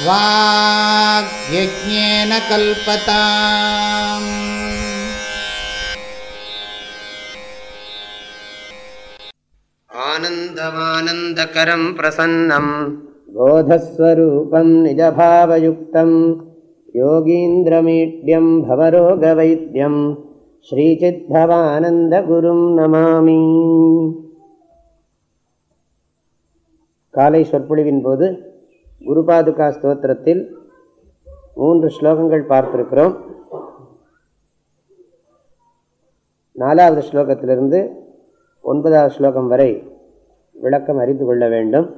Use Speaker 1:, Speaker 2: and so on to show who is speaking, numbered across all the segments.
Speaker 1: வாக்யஜ்ஞேன கல்பதாம்.
Speaker 2: ஆனந்தமானந்தகரம் பிரசன்னம் போதஸ்வரூபம் நிஜபாவயுக்தம் யோகீந்திரமீட்யம் பவரோகவைத்யம் ஸ்ரீசித்தவானந்தகுரும் நமாமி. காலை சொற்பொழிவின் போது குருபாதுகா ஸ்தோத்திரத்தில் 3 ஸ்லோகங்கள் பார்த்திருக்கிறோம். 4வது ஸ்லோகத்திலிருந்து 9வது ஸ்லோகம் வரை விளக்கம் அறிந்து கொள்ள வேண்டும்.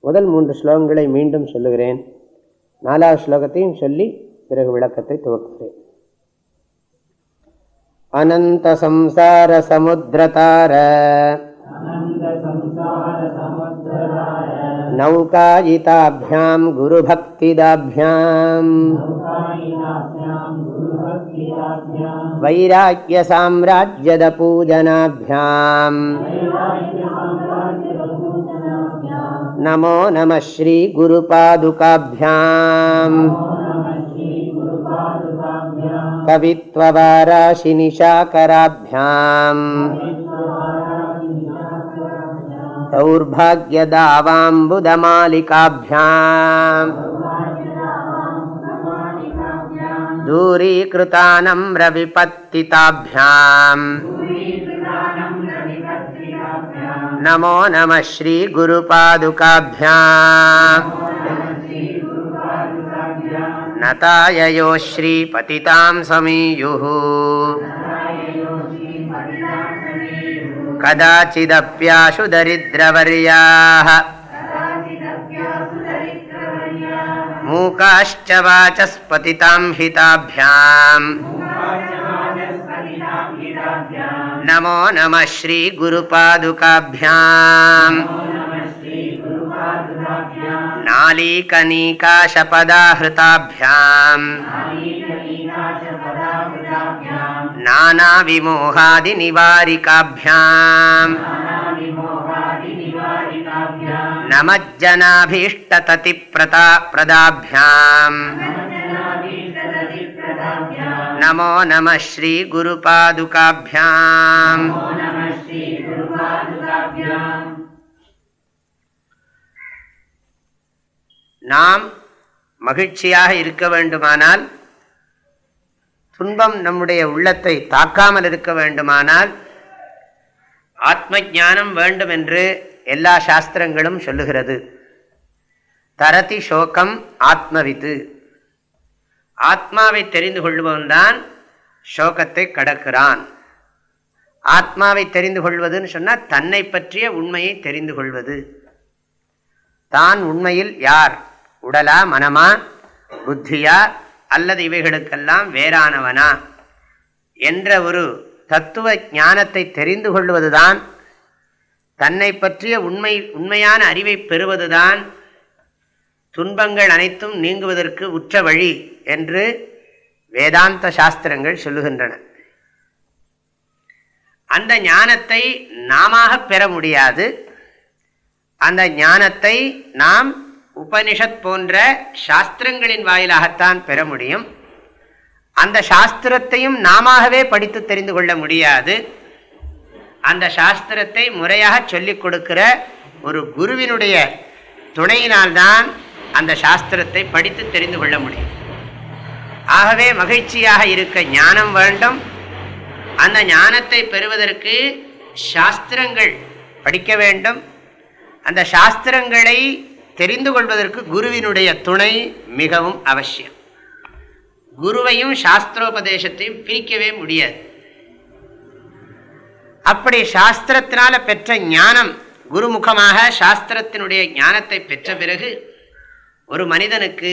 Speaker 2: முதல் 3 ஸ்லோகங்களை மீண்டும் சொல்லுகிறேன். 4வது ஸ்லோகத்தையும் சொல்லி பிறகு விளக்கத்தை துவக்குகிறேன். அனந்த சம்சார சமுத்திரதார நௌகாயிதாப்யாம் குருபக்திதாப்யாம் வைராக்ய சாம்ராஜ்யத பூஜனாப்யாம் நமோ நம ஸ்ரீ குருபாதுகாப்யாம் கவித்வவாராஷி நிஷாகராப்யாம் தௌர்பாக்யதாவாம்புதமாலிகாப்யாம் தூரீக்ருதானம்ர விபத்திதாப்யாம் நமோ நம ஸ்ரீ குருபாதுகாப்யாம் நதாயயோ ஸ்ரீ பதிதாம் சமீயுः கதாசிதப்யாசு தரித்ரவர்யாः மூகாஷ்ச வாசஸ்பதிதாம் ஹிதாப்யாம் நமோ நம ஸ்ரீ குருபாதுகாப்யாம் நாலீகநீகாசபதாஹ்ருதாப்யாம் நானாவிமோகாதி நிவாரிகாப்யாம் நமஜ்ஜனாபீஷ்டததி பிரதாப்யாம் நமோ நம ஸ்ரீ குருபாதுகாப்யாம். நாம் மகிழ்ச்சியாக இருக்க வேண்டுமானால், துன்பம் நம்முடைய உள்ளத்தை தாக்காமல் இருக்க வேண்டுமானால் ஆத்ம ஞானம் வேண்டும் என்று எல்லா சாஸ்திரங்களும் சொல்லுகிறது. தரதி சோகம் ஆத்மவித்து, ஆத்மாவை தெரிந்து கொள்பவன்தான் சோகத்தை கடக்கிறான். ஆத்மாவை தெரிந்து கொள்வதுன்னு சொன்னால் தன்னை பற்றிய உண்மையை தெரிந்து கொள்வது. தான் உண்மையில் யார், உடலா மனமா புத்தியா அல்லது இவைகளுக்கெல்லாம் வேறானவனா என்ற ஒரு தத்துவ ஞானத்தை தெரிந்து கொள்வதுதான், தன்னை பற்றிய உண்மையான அறிவை பெறுவதுதான் துன்பங்கள் அனைத்தும் நீங்குவதற்கு உற்ற வழி என்று வேதாந்த சாஸ்திரங்கள் சொல்லுகின்றன. அந்த ஞானத்தை நாம பெற முடியாது. அந்த ஞானத்தை நாம் உபனிஷத் போன்ற சாஸ்திரங்களின் வாயிலாகத்தான் பெற முடியும். அந்த சாஸ்திரத்தையும் நாமவே படித்து தெரிந்து கொள்ள முடியாது. அந்த சாஸ்திரத்தை முறையாக சொல்லிக் கொடுக்கிற ஒரு குருவினுடைய துணையினால்தான் அந்த சாஸ்திரத்தை படித்து தெரிந்து கொள்ள முடியும். ஆகவே மகிழ்ச்சியாக இருக்க ஞானம் வேண்டும். அந்த ஞானத்தை பெறுவதற்கு சாஸ்திரங்கள் படிக்க வேண்டும். அந்த சாஸ்திரங்களை தெரிந்து கொள்வதற்கு குருவினுடைய துணை மிகவும் அவசியம். குருவையும் சாஸ்திரோபதேசத்தையும் பிரிக்கவே முடியாது. அப்படி சாஸ்திரத்தினால பெற்ற ஞானம், குருமுகமாக சாஸ்திரத்தினுடைய ஞானத்தை பெற்ற பிறகு ஒரு மனிதனுக்கு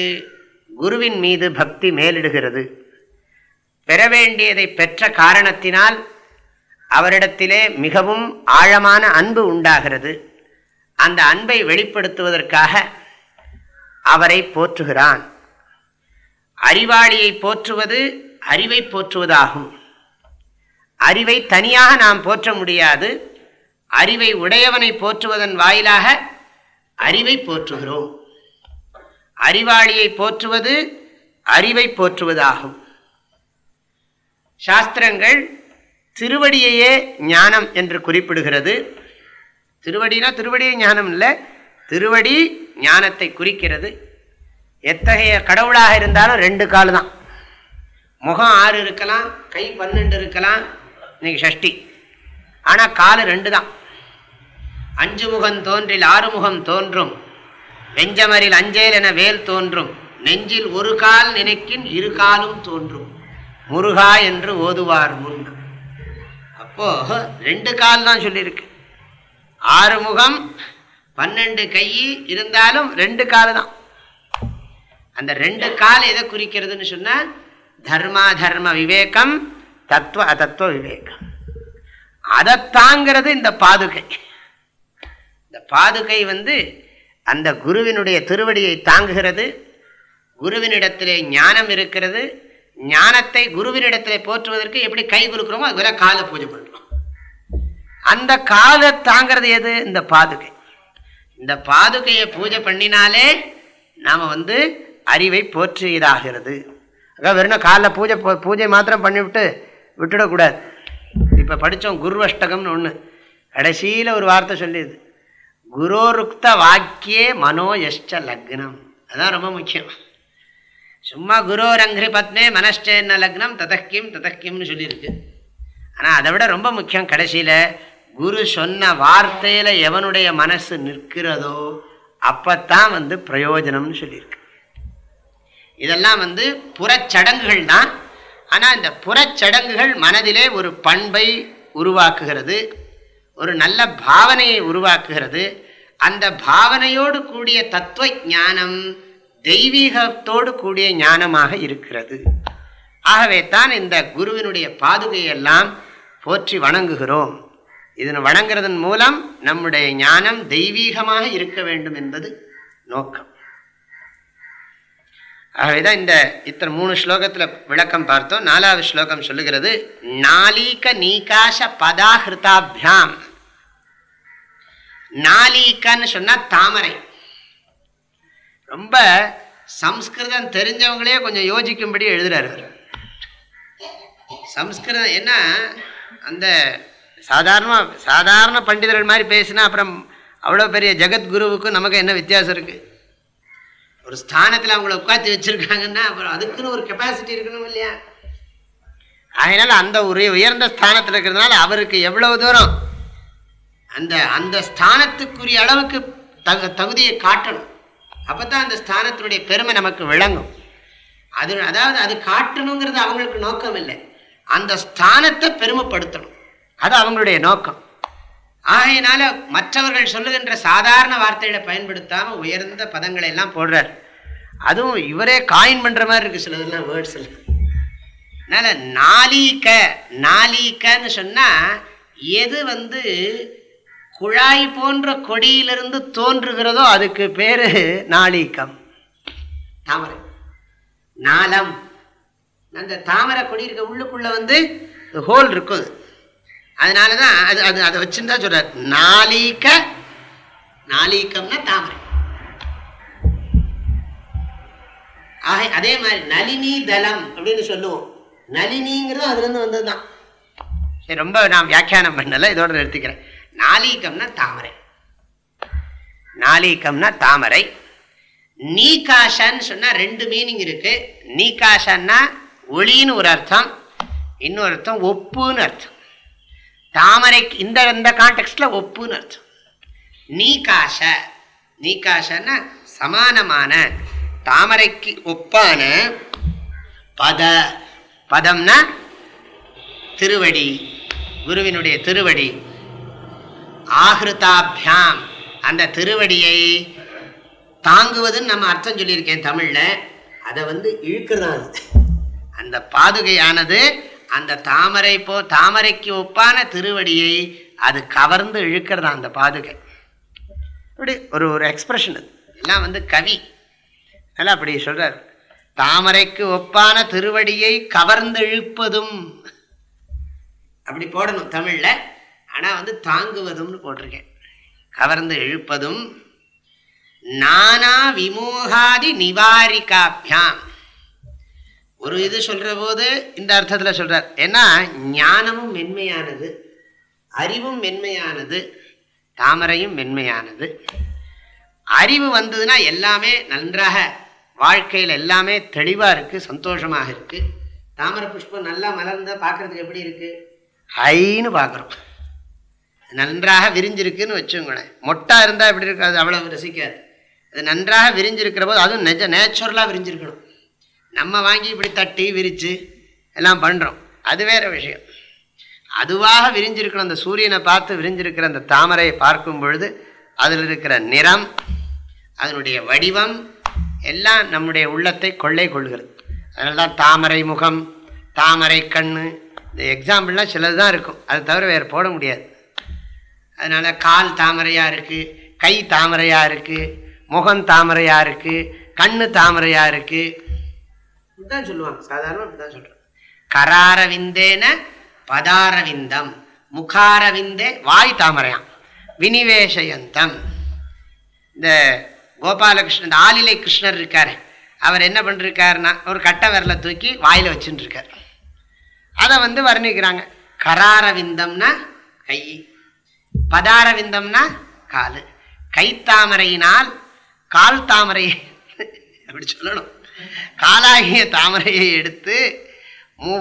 Speaker 2: குருவின் மீது பக்தி மேலிடுகிறது. பெற வேண்டியதை பெற்ற காரணத்தினால் அவரிடத்திலே மிகவும் ஆழமான அன்பு உண்டாகிறது. அந்த அன்பை வெளிப்படுத்துவதற்காக அவரை போற்றுகிறான். அறிவாளியை போற்றுவது அறிவை போற்றுவதாகும். அறிவை தனியாக நாம் போற்ற முடியாது. அறிவை உடையவனை போற்றுவதன் வாயிலாக அறிவை போற்றுகிறோம். அறிவாளியை போற்றுவது அறிவை போற்றுவதாகும். சாஸ்திரங்கள் திருவடியையே ஞானம் என்று குறிப்பிடுகிறது. திருவடினா திருவடியே ஞானம் இல்லை, திருவடி ஞானத்தை குறிக்கிறது. எத்தகைய கடவுளாக இருந்தாலும் 2 கால் தான். முகம் 6 இருக்கலாம், கை 12 இருக்கலாம், இன்னைக்கு சஷ்டி, ஆனால் கால் 2 தான். 5 முகம் தோன்றில் 6 முகம் தோன்றும், வெஞ்சமரில் அஞ்சேல் என வேல் தோன்றும், நெஞ்சில் 1 கால் நினைக்கின் 2 காலும் தோன்றும், முருகா என்று ஓதுவார் முன். அப்போ 2 கால் தான் சொல்லியிருக்கு. 6 முகம் 12 கை இருந்தாலும் 2 கால் தான். அந்த 2 கால் எதை குறிக்கிறதுன்னு சொன்னா தர்மா தர்ம விவேகம், தத்துவ அதத்துவ விவேகம். அதை தாங்கிறது இந்த பாதுகை. இந்த பாதுகை அந்த குருவினுடைய திருவடியை தாங்குகிறது. குருவினிடத்திலே ஞானம் இருக்கிறது. ஞானத்தை குருவினிடத்திலே போற்றுவதற்கு எப்படி கை கொடுக்கிறோமோ அதுவரை காலை பூஜை பண்றோம். அந்த காலை தாங்கிறது எது? இந்த பாதுகை. இந்த பாதுகையை பூஜை பண்ணினாலே நாம அறிவை போற்றியதாகிறது. வெறும் காலில் பூஜை மாத்திரம் பண்ணிவிட்டு விட்டுடக்கூடாது. இப்போ படித்தோம் குருவஷ்டகம்னு ஒன்று, கடைசியில் ஒரு வார்த்தை சொல்லியது, குரோருக்த வாக்கியே மனோ யஷ்ச லக்னம். அதுதான் ரொம்ப முக்கியம். சும்மா குரோரங்கிரி பத்மே மனஷ்டேன்ன லக்னம் ததக்கிம் ததக்கிம்னு சொல்லியிருக்கு. ஆனால் அதை விட ரொம்ப முக்கியம், கடைசியில் குரு சொன்ன வார்த்தையில் எவனுடைய மனசு நிற்கிறதோ அப்பத்தான் பிரயோஜனம்னு சொல்லியிருக்கு. இதெல்லாம் புறச்சடங்குகள் தான். ஆனால் இந்த புறச்சடங்குகள் மனதிலே ஒரு பண்பை உருவாக்குகிறது, ஒரு நல்ல பாவனையை உருவாக்குகிறது. அந்த பாவனையோடு கூடிய தத்துவ ஞானம் தெய்வீகத்தோடு கூடிய ஞானமாக இருக்கிறது. ஆகவே தான் இந்த குருவினுடைய பாதுகையெல்லாம் போற்றி வணங்குகிறோம். இதனை வணங்குறதன் மூலம் நம்முடைய ஞானம் தெய்வீகமாக இருக்க வேண்டும் என்பது நோக்கம். ஆகவேதான் இந்த இத்தனை 3 ஸ்லோகத்தில் விளக்கம் பார்த்தோம். 4வது ஸ்லோகம் சொல்லுகிறது, நாலீக நீகாச பதாகிருதாபியாம். நாலீகன்னு சொன்னா தாமரை. ரொம்ப சம்ஸ்கிருதம் தெரிஞ்சவங்களே கொஞ்சம் யோசிக்கும்படி எழுதுறாரு. சம்ஸ்கிருதம் என்ன, அந்த சாதாரண பண்டிதர்கள் மாதிரி பேசினா அப்புறம் அவ்வளோ பெரிய ஜெகத்குருவுக்கும் நமக்கு என்ன வித்தியாசம் இருக்குது? ஒரு ஸ்தானத்தில் அவங்கள உட்காந்து வச்சுருக்காங்கன்னா அப்புறம் அதுக்குன்னு ஒரு கெப்பாசிட்டி இருக்கணும் இல்லையா? அதனால் அந்த ஒரு உயர்ந்த ஸ்தானத்தில் இருக்கிறதுனால அவருக்கு எவ்வளவு தூரம் அந்த ஸ்தானத்துக்குரிய அளவுக்கு தகுதியை காட்டணும். அப்போ தான் அந்த ஸ்தானத்தினுடைய பெருமை நமக்கு விளங்கும். அதாவது அது காட்டணுங்கிறது அவங்களுக்கு நோக்கம் இல்லை, அந்த ஸ்தானத்தை பெருமைப்படுத்தணும், அது அவங்களுடைய நோக்கம். ஆகையினால மற்றவர்கள் சொல்லுகின்ற சாதாரண வார்த்தைகளை பயன்படுத்தாமல் உயர்ந்த பதங்களை எல்லாம் போடுறார். அதுவும் இவரே காயின் பண்ணுற மாதிரி இருக்குது சிலதெல்லாம் வேர்ட்ஸ் எல்லாம். அதனால் நாலீக்கன்னு சொன்னால் எது குழாய் போன்ற கொடியிலிருந்து தோன்றுகிறதோ அதுக்கு பேர் நாளீக்கம். தாமரை நாளம், அந்த தாமரை கொடி இருக்க உள்ளுக்குள்ள ஹோல் இருக்கும். அதனால தான் அதை வச்சுருந்தா சொல்றார் நாளீக்கம்னா தாமரை. அதே மாதிரி நளினி தளம் அப்படின்னு சொல்லுவோம். நளினிங்கிறது அதுலேருந்து வந்தது தான். சரி, ரொம்ப நான் வியாக்கியானம் பண்ணல, இதோட நிறுத்திக்கிறேன். நாளீக்கம்னா தாமரை. நாளீக்கம்னா தாமரை. நீகாஷன்னு சொன்னால் 2 மீனிங் இருக்கு. நீகாஷன்னா ஒளின்னு ஒரு அர்த்தம், இன்னொரு அர்த்தம் ஒப்புன்னு அர்த்தம். தாமரைக்கு இந்த கான்டெக்ட்ல ஒப்புன்னு அர்த்தம். நீகாஷன்னா சமானமான, தாமரைக்கு ஒப்பான. பதம்னா திருவடி, குருவினுடைய திருவடி. ஆகிருதாபியாம், அந்த திருவடியை தாங்குவதுன்னு நம்ம அர்த்தம் சொல்லியிருக்கேன் தமிழ்ல. அதை இழுக்கிறதான் அந்த பாதுகையானது. அந்த தாமரைக்கு ஒப்பான திருவடியை அது கவர்ந்து இழுக்கிறதா அந்த பாதுகை. அப்படி ஒரு எக்ஸ்பிரஷன். எல்லாம் கவி நல்லா அப்படி சொல்றார். தாமரைக்கு ஒப்பான திருவடியை கவர்ந்து இழுப்பதும் அப்படி போடணும் தமிழ்ல. ஆனா தாங்குவதும்னு போட்டிருக்கேன். கவர்ந்து இழுப்பதும் நானா விமோகாதி நிவாரிகாபியாம். ஒரு இது சொல்ற போது இந்த அர்த்தத்தில் சொல்றார். ஏன்னா ஞானமும் மென்மையானது, அறிவும் மென்மையானது, தாமரையும் மென்மையானது. அறிவு வந்ததுன்னா எல்லாமே நன்றாக வாழ்க்கையில் எல்லாமே தெளிவாக இருக்குது, சந்தோஷமாக இருக்குது. தாமரை புஷ்பம் நல்லா மலர்ந்த பார்க்குறதுக்கு எப்படி இருக்குது? ஹைன்னு பார்க்குறோம். நன்றாக விரிஞ்சிருக்குன்னு வச்சுங்களேன். மொட்டா இருந்தால் எப்படி இருக்காது, அவ்வளவு ரசிக்காது. அது நன்றாக விரிஞ்சிருக்கிற போது அதுவும் நேச்சுரலாக விரிஞ்சிருக்கணும். நம்ம வாங்கி இப்படி தட்டி விரித்து எல்லாம் பண்ணுறோம், அது வேறு விஷயம். அதுவாக விரிஞ்சிருக்கணும். அந்த சூரியனை பார்த்து விரிஞ்சிருக்கிற அந்த தாமரையை பார்க்கும் பொழுது அதில் இருக்கிற நிறம், அதனுடைய வடிவம் எல்லாம் நம்முடைய உள்ளத்தை கொள்ளை கொள்கிறது. அதனால தான் தாமரை முகம், தாமரை கண்ணு, இந்த எக்ஸாம்பிள்லாம் சிலது தான் இருக்கும், அது தவிர வேறு போட முடியாது. அதனால் கால் தாமரையாக இருக்குது, கை தாமரையாக இருக்குது, முகம் தாமரையாக இருக்குது, கண்ணு தாமரையாக இருக்குது. இப்படிதான் சொல்லுவாங்க, சாதாரணமாக இப்படி தான் சொல்கிறேன். கராரவிந்தேன பதாரவிந்தம், முகாரவிந்தே வாய் தாமரையாம், வினிவேஷயந்தம். இந்த கோபாலகிருஷ்ணன், ஆலிலை கிருஷ்ணர் இருக்கார், அவர் என்ன பண்ணிருக்காருன்னா ஒரு கட்டை விரலை தூக்கி வாயில் வச்சுட்டுருக்கார். அதை வர்ணிக்கிறாங்க. கராரவிந்தம்னா கை, பதாரவிந்தம்னா கால். கைத்தாமரையினால் கால் தாமரை அப்படி சொல்லணும். காலாகிய தாமரையை எடுத்து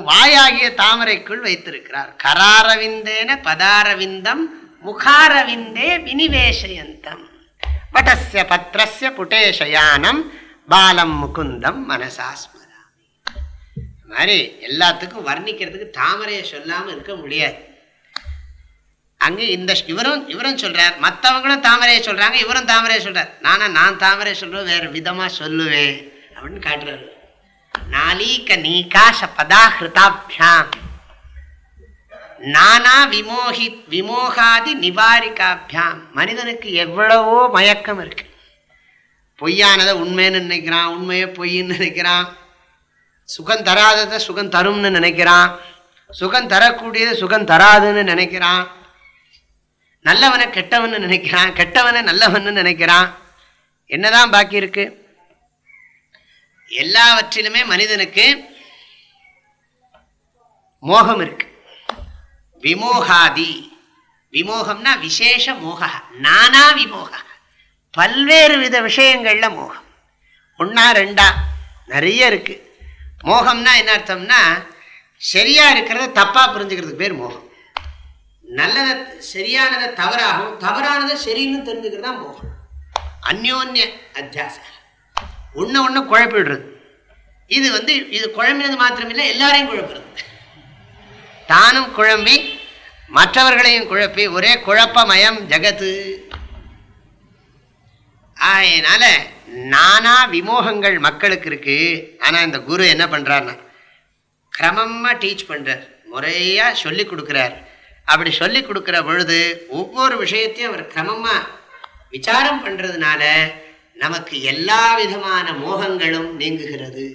Speaker 2: வாயாகிய தாமரைக்குள் வைத்திருக்கிறார். கராரவிந்தேன பதாரவிந்தம் முகாரவிந்தே வினிவேஷயந்தம் வடஸ்ய பத்ரஸ்ய புட்டேஷயானம் பாலம் முகுந்தம் மனசா ஸ்மராமி. மாதிரி எல்லாத்துக்கும் வர்ணிக்கிறதுக்கு தாமரையை சொல்லாமல் இருக்க முடியாது. அங்கே இந்த இவரும் சொல்றார், மற்றவங்களும் தாமரையை சொல்றாங்க, இவரும் தாமரையை சொல்றார். நான் தாமரை சொல்றேன், வேற விதமா சொல்லுவேன் அப்படின்னு காட்டுறாரு. நாலீக நீகாஷ பதாஹிருதாபியாம் நானா விமோகாதி நிவாரிகாபியாம். மனிதனுக்கு எவ்வளவோ மயக்கம் இருக்கு. பொய்யானதை உண்மைன்னு நினைக்கிறான், உண்மையை பொய்ன்னு நினைக்கிறான். சுகம் தராததை சுகம் தரும்னு நினைக்கிறான், சுகம் தரக்கூடியதை சுகம் தராதுன்னு நினைக்கிறான். நல்லவனை கெட்டவன்னு நினைக்கிறான், கெட்டவனை நல்லவன்னு நினைக்கிறான். என்னதான் பாக்கி இருக்கு? எல்லாவற்றிலுமே மனிதனுக்கு மோகம் இருக்கு. விமோகாதி, விமோகம்னா விசேஷ மோக, நானா விமோக, பல்வேறு வித விஷயங்கள்ல மோகம். ஒன்னா ரெண்டா நிறைய இருக்கு. மோகம்னா என்ன அர்த்தம்னா, சரியா இருக்கிறத தப்பா புரிஞ்சுக்கிறதுக்கு பேர் மோகம். நல்லதை சரியானதை தவறாகவும் தவறானதை சரின்னு தெரிஞ்சுக்கிறது தான் மோகம். அந்யோன்ய அத்தியாசம், ஒன்று குழப்பிடுறது. இது இது குழம்பினது மாத்திரமில்லை, எல்லாரையும் குழப்புறது. தானும் குழம்பி மற்றவர்களையும் குழப்பி ஒரே குழப்பமயம் ஜகத்து. அதனால நானா விமோகங்கள் மக்களுக்கு இருக்கு. ஆனா இந்த குரு என்ன பண்றாருன்னா கிரமமா டீச் பண்றார், முறையா சொல்லி கொடுக்கிறார். அப்படி சொல்லி கொடுக்கிற பொழுது ஒவ்வொரு விஷயத்தையும் அவர் கிரமமா விசாரம் பண்றதுனால நமக்கு எல்லா விதமான மோகங்களும் நீங்குகிறது.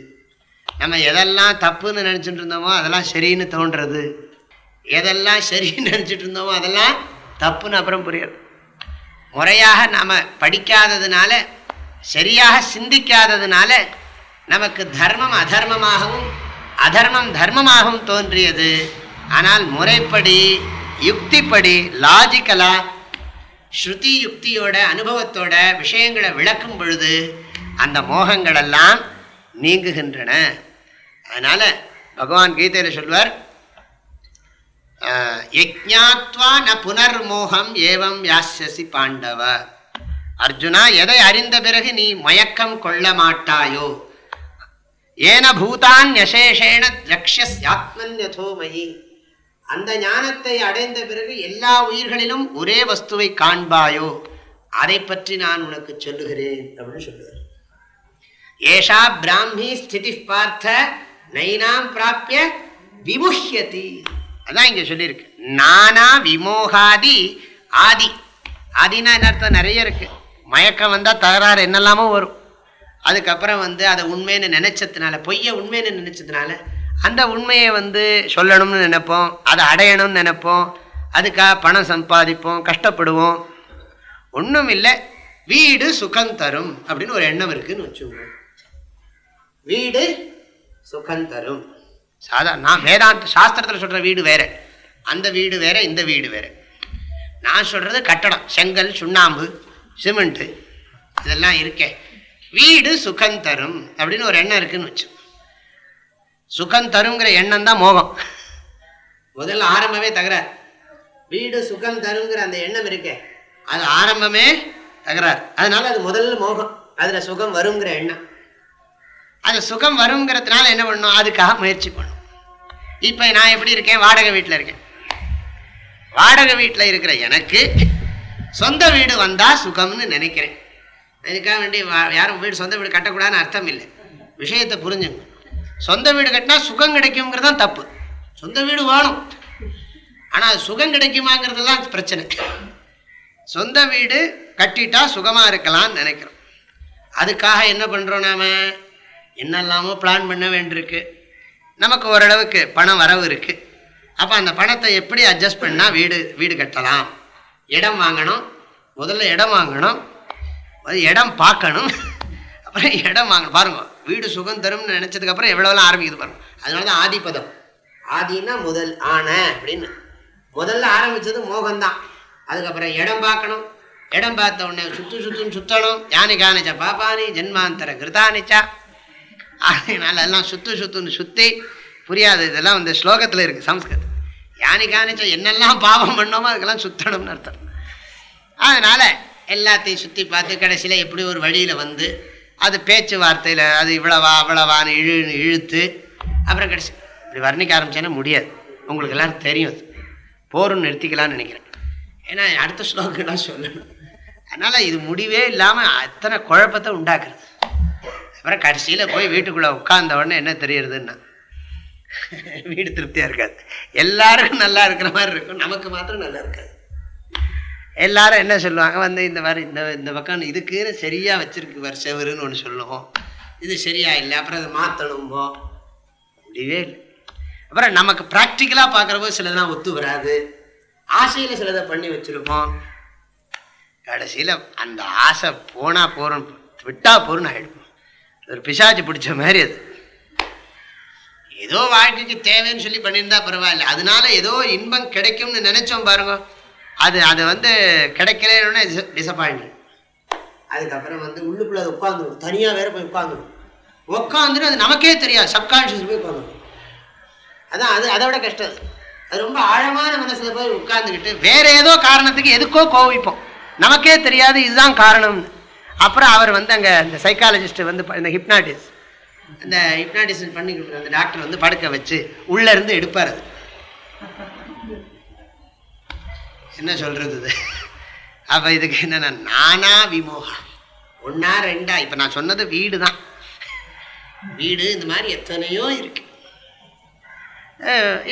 Speaker 2: நம்ம எதெல்லாம் தப்புன்னு நினைச்சிட்டு இருந்தோமோ அதெல்லாம் சரின்னு தோன்றது, எதெல்லாம் சரின்னு நினைச்சிட்டு இருந்தோமோ அதெல்லாம் தப்புன்னு அப்புறம் புரியுது. முறையாக நாம் படிக்காததுனால, சரியாக சிந்திக்காததுனால நமக்கு தர்மம் அதர்மமாகவும் அதர்மம் தர்மமாகவும் தோன்றியது. ஆனால் முறைப்படி, யுக்திப்படி, லாஜிக்கலா, ஸ்ருதி யுக்தியோட அனுபவத்தோட விஷயங்களை விளக்கும் பொழுது அந்த மோகங்கள் எல்லாம் நீங்குகின்றன. அதனால பகவான் கீதையில சொல்வார், யஜ்ஞாத்வா ந புனர்மோகம் ஏவம் யாஸ்யசி பாண்டவ. அர்ஜுனா, எதை அறிந்த பிறகு நீ மயக்கம் கொள்ள மாட்டாயோ, ஏன பூதான் யசேஷேண ரக்ஷ்யஸ்யாத்மன்யதோமயி. அந்த ஞானத்தை அடைந்த பிறகு எல்லா உயிர்களிலும் ஒரே வஸ்துவை காண்பாயோ, அதை பற்றி நான் உனக்கு சொல்லுகிறேன் அப்படின்னு சொல்லுவார். ஏஷா பிராமி ஸ்திதி பார்த்த நைனாம் பிராப்ய விமுஹ்யதி. அதான் இங்க சொல்லியிருக்கு. நானா விமோகாதி ஆதி. ஆதினா என்ன அர்த்தம்? நிறைய இருக்கு. மயக்கம் வந்தா தகராறு என்னெல்லாமோ வரும். அதுக்கப்புறம் அதை உண்மைன்னு நினைச்சதுனால, பொய்யை உண்மைன்னு நினைச்சதுனால அந்த உண்மையை சொல்லணும்னு நினைப்போம், அதை அடையணும்னு நினைப்போம், அதுக்காக பணம் சம்பாதிப்போம், கஷ்டப்படுவோம். ஒன்றும் இல்லை, வீடு சுகம் தரும் அப்படின்னு ஒரு எண்ணம் இருக்குன்னு வச்சுக்கோங்க. வீடு சுகம் தரும். சாதாரண நான் வேதாந்த சாஸ்திரத்தில் சொல்ற வீடு வேற, அந்த வீடு வேற, இந்த வீடு வேற. நான் சொல்றது கட்டடம், செங்கல், சுண்ணாம்பு, சிமெண்ட் இதெல்லாம் இருக்கே. வீடு சுகம் தரும் அப்படின்னு ஒரு எண்ணம் இருக்குன்னு வச்சு. சுகம் தருங்கிற எண்ணம் தான் மோகம். முதல்ல ஆரம்பமே தகராறு. வீடு சுகம் தருங்கிற அந்த எண்ணம் இருக்கே, அது ஆரம்பமே தகராறு. அதனால அது முதல்ல மோகம். அதுல சுகம் வருங்கிற எண்ணம், அது சுகம் வருங்கிறதுனால என்ன பண்ணணும், அதுக்காக முயற்சி பண்ணும். இப்ப நான் எப்படி இருக்கேன், வாடகை வீட்டில் இருக்கேன். வாடகை வீட்டில் இருக்கிற எனக்கு சொந்த வீடு வந்தா சுகம்னு நினைக்கிறேன். அதுக்காக வேண்டி யாரும் வீடு சொந்த வீடு கட்டக்கூடாதுன்னு அர்த்தம் இல்லை. விஷயத்தை புரிஞ்சுங்க. சொந்த வீடு கட்டினா சுகம் கிடைக்குங்கிறதான் தப்பு. சொந்த வீடு வேணும், ஆனால் அது சுகம் கிடைக்குமாங்கிறதுலாம் பிரச்சனை. சொந்த வீடு கட்டிட்டா சுகமா இருக்கலாம்னு நினைக்கிறோம். அதுக்காக என்ன பண்றோம், நாம என்னெல்லாமோ பிளான் பண்ண வேண்டியிருக்கு. நமக்கு ஓரளவுக்கு பணம் வரவு இருக்கு. அப்போ அந்த பணத்தை எப்படி அட்ஜஸ்ட் பண்ணால் வீடு கட்டலாம். இடம் வாங்கணும், முதல்ல இடம் வாங்கணும், இடம் பார்க்கணும், அப்புறம் இடம் வாங்கணும். பாருங்க, வீடு சுகம் தரும்னு நினச்சதுக்கப்புறம் எவ்வளோலாம் ஆரம்பிக்குது பாருங்க. அதனால தான் ஆதிபதம். ஆதினா முதல், ஆன அப்படின்னு முதல்ல ஆரம்பித்தது மோகம்தான். அதுக்கப்புறம் இடம் பார்க்கணும், இடம் பார்த்த உடனே சுற்றுன்னு சுற்றணும். யானி காணிச்சா பாப்பானி ஜென்மாந்தர கிருதானிச்சா. அதனால எல்லாம் சுற்றுன்னு சுற்றி புரியாது. இதெல்லாம் இந்த ஸ்லோகத்தில் இருக்குது சம்ஸ்கிருதம். யானி காணிச்சா என்னெல்லாம் பாவம் பண்ணோமோ அதுக்கெல்லாம் சுற்றணும்னு அர்த்தம். அதனால் எல்லாத்தையும் சுற்றி பார்த்து கடைசியில் எப்படி ஒரு வழியில் வந்து அது பேச்சுவார்த்தையில் அது இவ்வளவா அவ்வளவான்னு இழுத்து அப்புறம் கடைசி இப்படி வர்ணிக்க ஆரம்பிச்சேன்னா முடியாது. உங்களுக்கு எல்லாம் தெரியும். அது போருன்னு நிறுத்திக்கலாம்னு நினைக்கிறேன். ஏன்னா அடுத்த ஸ்லோகம்லாம் சொல்லணும். அதனால் இது முடிவே இல்லாமல் அத்தனை குழப்பத்தை உண்டாக்குறது. அப்புறம் கடைசியில் போய் வீட்டுக்குள்ளே உட்கார்ந்த உடனே என்ன தெரியுறதுன்னா வீடு திருப்தியாக இருக்காது. எல்லாருக்கும் நல்லா இருக்கிற மாதிரி இருக்கும், நமக்கு மாத்திரம் நல்லா இருக்காது. எல்லாரும் என்ன சொல்லுவாங்க, வந்து இந்த பக்கம் இதுக்குன்னு சரியாக வச்சிருக்கு வருஷவருன்னு ஒன்று சொல்லுவோம். இது சரியா இல்லை, அப்புறம் அதை மாற்றணும்போ முடியவே இல்லை. அப்புறம் நமக்கு ப்ராக்டிக்கலாக பார்க்குறப்போ சிலதெல்லாம் ஒத்து வராது. ஆசையில் சிலதை பண்ணி வச்சுருப்போம். கடைசியில் அந்த ஆசை போனால் போகிறோம், விட்டா போகிறோன்னு ஆகிடுவோம். ஒரு பிசாச்சு பிடிச்ச மாதிரி. அது ஏதோ வாழ்க்கைக்கு தேவைன்னு சொல்லி பண்ணியிருந்தா பரவாயில்ல, அதனால ஏதோ இன்பம் கிடைக்கும்னு நினைச்சோம் பாருங்க, அது வந்து கிடைக்கலன்னு டிசப்பாயின்மெண்ட். அதுக்கப்புறம் வந்து உள்ளுக்குள்ள அது உட்காந்துடும், தனியாக வேற போய் உட்காந்துட்டு அது நமக்கே தெரியாது, சப்கான்ஷியஸ் போய் உட்காந்துடும். அதான் அதை விட கஷ்டம். அது ரொம்ப ஆழமான மனசுல போய் உட்கார்ந்துக்கிட்டு வேற ஏதோ காரணத்துக்கு எதுக்கோ கோவிப்போம், நமக்கே தெரியாது இதுதான் காரணம்னு. அப்புறம் அவர் வந்து அங்கே இந்த சைக்காலஜிஸ்ட் வந்து இந்த ஹிப்னாட்டிசம் பண்ணி கொடுக்குற அந்த டாக்டர் வந்து படுக்க வச்சு உள்ள இருந்து எடுப்பார். அது என்ன சொல்றது இது? அப்போ இதுக்கு என்னன்னா நானா விமோகம், ஒன்னா ரெண்டா. இப்போ நான் சொன்னது வீடு தான். வீடு இந்த மாதிரி எத்தனையோ இருக்கு.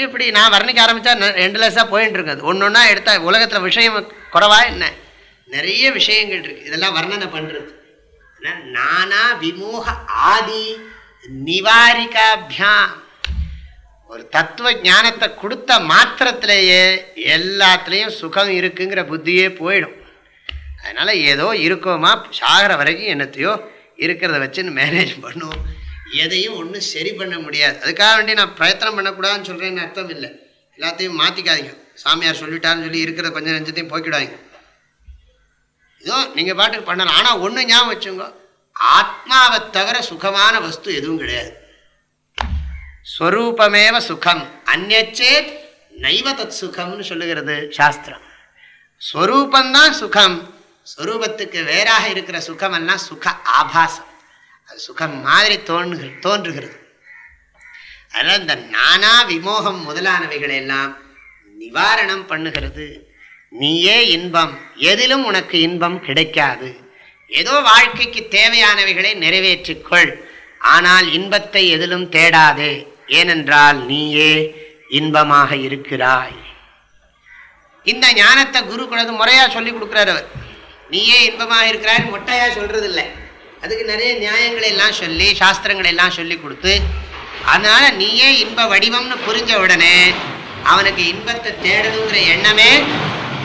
Speaker 2: இப்படி நான் வர்ணிக்க ஆரம்பித்தா எண்ட்லெஸ்ஸாக போயிட்டு இருக்காது. ஒன்று ஒன்றா எடுத்தால் உலகத்தில் விஷயம் குறைவா என்ன, நிறைய விஷயங்கள் இருக்கு. இதெல்லாம் வர்ணனை பண்ணுறது. நானா விமோக ஆதி நிவாரிகாபியாம். ஒரு தத்துவ ஞானத்தை கொடுத்த மாத்திரத்திலேயே எல்லாத்துலேயும் சுகம் இருக்குங்கிற புத்தியே போயிடும். அதனால் ஏதோ இருக்கோமா சாகிற வரைக்கும் என்னத்தையோ இருக்கிறத வச்சுன்னு மேனேஜ் பண்ணுவோம். எதையும் ஒன்றும் சரி பண்ண முடியாது. அதுக்காக வேண்டி நான் பிரயத்தனம் பண்ணக்கூடாதுன்னு சொல்கிறேன்னு அர்த்தம் இல்லை. எல்லாத்தையும் மாற்றிக்காதீங்க. சாமியார் சொல்லிட்டான்னு சொல்லி இருக்கிற கொஞ்சம் நெஞ்சத்தையும் போக்கிடாதீங்க. ஏதோ நீங்கள் பாட்டுக்கு பண்ணலாம். ஆனால் ஒன்று ஞாபகம் வச்சுங்க, ஆத்மாவை தவிர சுகமான வஸ்து எதுவும் கிடையாது. ஸ்வரூபமேவ சுகம் அந்நச்சேத் நைவ தத் சுகம்னு சொல்லுகிறது சாஸ்திரம். ஸ்வரூபந்தான் சுகம். ஸ்வரூபத்துக்கு வேறாக இருக்கிற சுகமெல்லாம் சுக ஆபாசம். அது சுகம் மாதிரி தோன்றுகிறது. அதனால் இந்த நானா விமோகம் முதலானவைகளை எல்லாம் நிவாரணம் பண்ணுகிறது. நீயே இன்பம், எதிலும் உனக்கு இன்பம் கிடைக்காது. ஏதோ வாழ்க்கைக்கு தேவையானவைகளை நிறைவேற்றிக்கொள், ஆனால் இன்பத்தை எதிலும் தேடாதே. ஏனென்றால் நீயே இன்பமாக இருக்கிறாய். இந்த ஞானத்தை குரு குலது முறையா சொல்லி கொடுக்குறார். அவர் நீயே இன்பமாக இருக்கிறாய் மொட்டையா சொல்றது இல்லை. அதுக்கு நிறைய நியாயங்களை எல்லாம் சொல்லி சாஸ்திரங்களை எல்லாம் சொல்லி கொடுத்து, அதனால நீயே இன்ப வடிவம்னு புரிஞ்ச உடனே அவனுக்கு இன்பத்தை தேடணுங்கிற எண்ணமே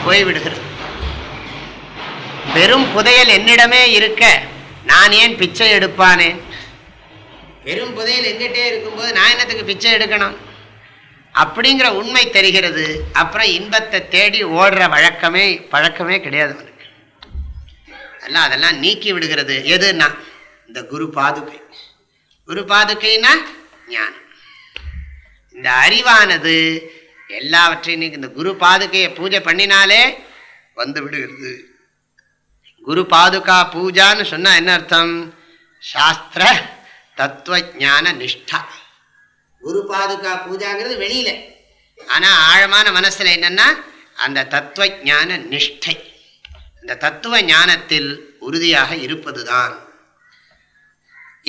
Speaker 2: போய்விடுகிறது. பெரும் புதையல் என்னிடமே இருக்க நான் ஏன் பிச்சை எடுப்பானேன்? பெரும் புதையல் எங்கிட்டே இருக்கும்போது நான் என்னத்துக்கு பிச்சை எடுக்கணும் அப்படிங்கிற உண்மை தெரிகிறது. அப்புறம் இன்பத்தை தேடி ஓடுற பழக்கமே கிடையாது அவனுக்கு. அதெல்லாம் நீக்கி விடுகிறது. எதுன்னா இந்த குரு பாதுகை. குரு பாதுகைன்னா ஞானம். இந்த அறிவானது எல்லாவற்றையும் இந்த குரு பாதுகையை பூஜை பண்ணினாலே வந்து விடுகிறது. குரு பாதுகா பூஜான்னு சொன்னா என்ன அர்த்தம்? சாஸ்திர தத்துவ ஞான நிஷ்டா. குரு பாதுகா பூஜாங்கிறது வெளியில, ஆனா ஆழமான மனசுல என்னன்னா அந்த தத்துவ ஞான நிஷ்டை, அந்த தத்துவ ஞானத்தில் உறுதியாக இருப்பதுதான்.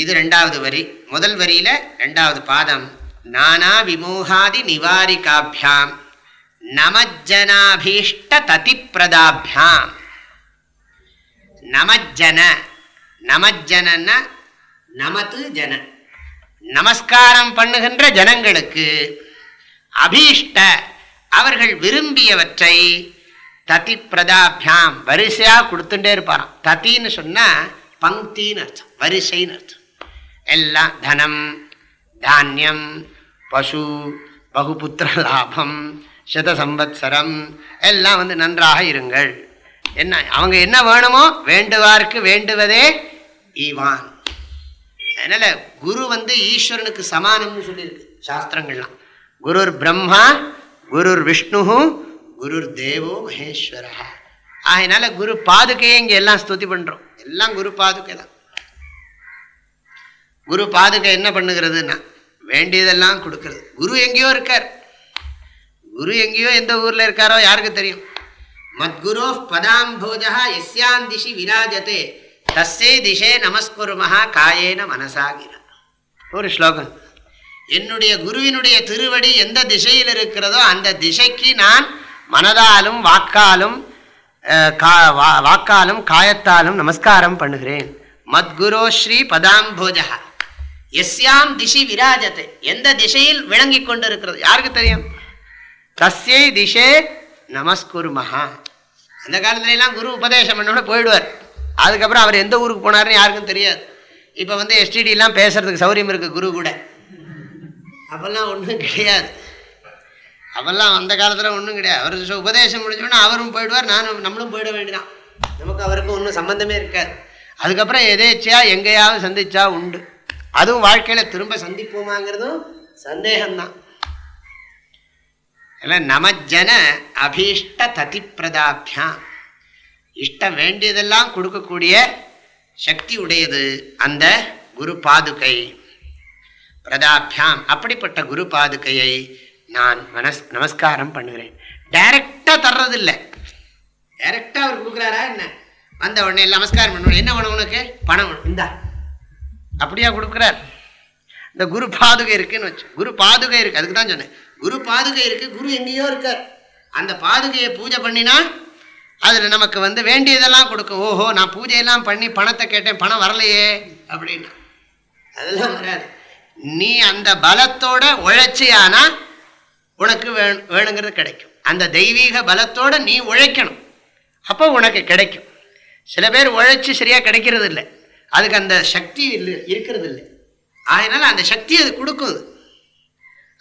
Speaker 2: இது 2வது வரி. முதல் வரியில 2வது பாதம் நானா விமோகாதி நிவாரிகாபியாம் நமஜ்ஜனாபீஷ்ட ததிப்பிரதாபியாம். நமஜ்ஜன நமது ஜன, நமஸ்காரம் பண்ணுகின்ற ஜனங்களுக்கு, அபீஷ்ட அவர்கள் விரும்பியவற்றை, ததி பிரதாபியாம் வரிசையா கொடுத்துட்டே இருப்பாராம். தத்தின்னு சொன்னா பங்கின்னு அர்த்தம், வரிசைன்னு அர்த்தம். எல்லாம் தனம், தானியம், பசு, பகுபுத்திர லாபம், சதசம்பத்சரம் எல்லாம் வந்து நன்றாக இருங்கள். என்ன அவங்க என்ன வேணுமோ வேண்டுவார்க்கு வேண்டுவதே ஈவான். அதனால குரு வந்து ஈஸ்வரனுக்கு சமானம்னு சொல்லியிருக்கு சாஸ்திரங்கள்லாம். குருர் பிரம்மா, குருர் விஷ்ணு, குருர் தேவோ மகேஸ்வரா. அதனால குரு பாதுகையை இங்க எல்லாம் ஸ்துதி பண்றோம். எல்லாம் குரு பாதுகை தான். குரு பாதுகை என்ன பண்ணுகிறதுன்னா வேண்டியதெல்லாம் கொடுக்கிறது. குரு எங்கேயோ இருக்கார். குரு எங்கேயோ எந்த ஊர்ல இருக்காரோ யாருக்கு தெரியும். மத்குரோ பதாம்போஜா எஸ்யான் திசி விராஜதே தஸ்ஸே திசே நமஸ்குருமஹா காயேன மனசாகிர. ஒரு ஸ்லோகம். என்னுடைய குருவினுடைய திருவடி எந்த திசையில் இருக்கிறதோ அந்த திசைக்கு நான் மனதாலும் வாக்காலும் காயத்தாலும் நமஸ்காரம் பண்ணுகிறேன். மத்குரோ ஸ்ரீ பதாம்போஜா எஸ்யாம் திசி விராஜத்தை, எந்த திசையில் விளங்கி கொண்டிருக்கிறது யாருக்கு தெரியும். தஸ்யை திசே நமஸ்குருமஹா. அந்த காலத்துல எல்லாம் குரு உபதேசம் பண்ணோட போயிடுவார். அதுக்கப்புறம் அவர் எந்த ஊருக்கு போனார்னு யாருக்கும் தெரியாது. இப்போ வந்து எஸ்டிடிலாம் பேசுறதுக்கு சௌரியம் இருக்கு குரு கூட. அப்பெல்லாம் ஒன்றும் கிடையாது. அவெல்லாம் அந்த காலத்தில் ஒன்றும் கிடையாது. அவர் உபதேசம் முடிஞ்சோன்னா அவரும் போயிடுவார், நம்மளும் போயிட வேண்டியதான். நமக்கு அவருக்கும் ஒன்றும் சம்பந்தமே இருக்காது. அதுக்கப்புறம் எதேச்சியா எங்கேயாவது சந்திச்சா உண்டு. அதுவும் வாழ்க்கையில் திரும்ப சந்திப்போமாங்கிறதும் சந்தேகம்தான். நமஜன அபீஷ்ட ததிப்பிரதாபியாம், இஷ்டம் வேண்டியதெல்லாம் கொடுக்கக்கூடிய சக்தி உடையது அந்த குரு பாதுகை. பிரதாபியாம், அப்படிப்பட்ட குரு பாதுகையை நான் நமஸ்காரம் பண்ணுகிறேன். டைரக்டா தர்றதில்லை. டைரக்டா அவர் கொடுக்குறாரா என்ன? வந்த உடனே நமஸ்காரம் பண்ண, என்ன வேணும் உனக்கு? பணம் வேணும், இந்தா, அப்படியா கொடுக்குறார்? இந்த குரு பாதுகை இருக்குன்னு வச்சு, குரு பாதுகை இருக்கு, அதுக்கு தான் சொன்னேன். குரு பாதுகை இருக்கு, குரு எங்கேயோ இருக்கார். அந்த பாதுகையை பூஜை பண்ணினா அதுல நமக்கு வந்து வேண்டியதெல்லாம் கொடுக்கும். ஓஹோ, நான் பூஜையெல்லாம் பண்ணி பணத்தை கேட்டேன், பணம் வரலையே அப்படின்னா அதெல்லாம் வராது. நீ அந்த பலத்தோட உழைச்சியானா உனக்கு வேணுங்கிறது கிடைக்கும். அந்த தெய்வீக பலத்தோட நீ உழைக்கணும், அப்போ உனக்கு கிடைக்கும். சில பேர் உழைச்சி சரியா கிடைக்கிறது இல்லை, அதுக்கு அந்த சக்தி இருக்கிறது இல்லை. அதனால அந்த சக்தி அது கொடுக்கும்.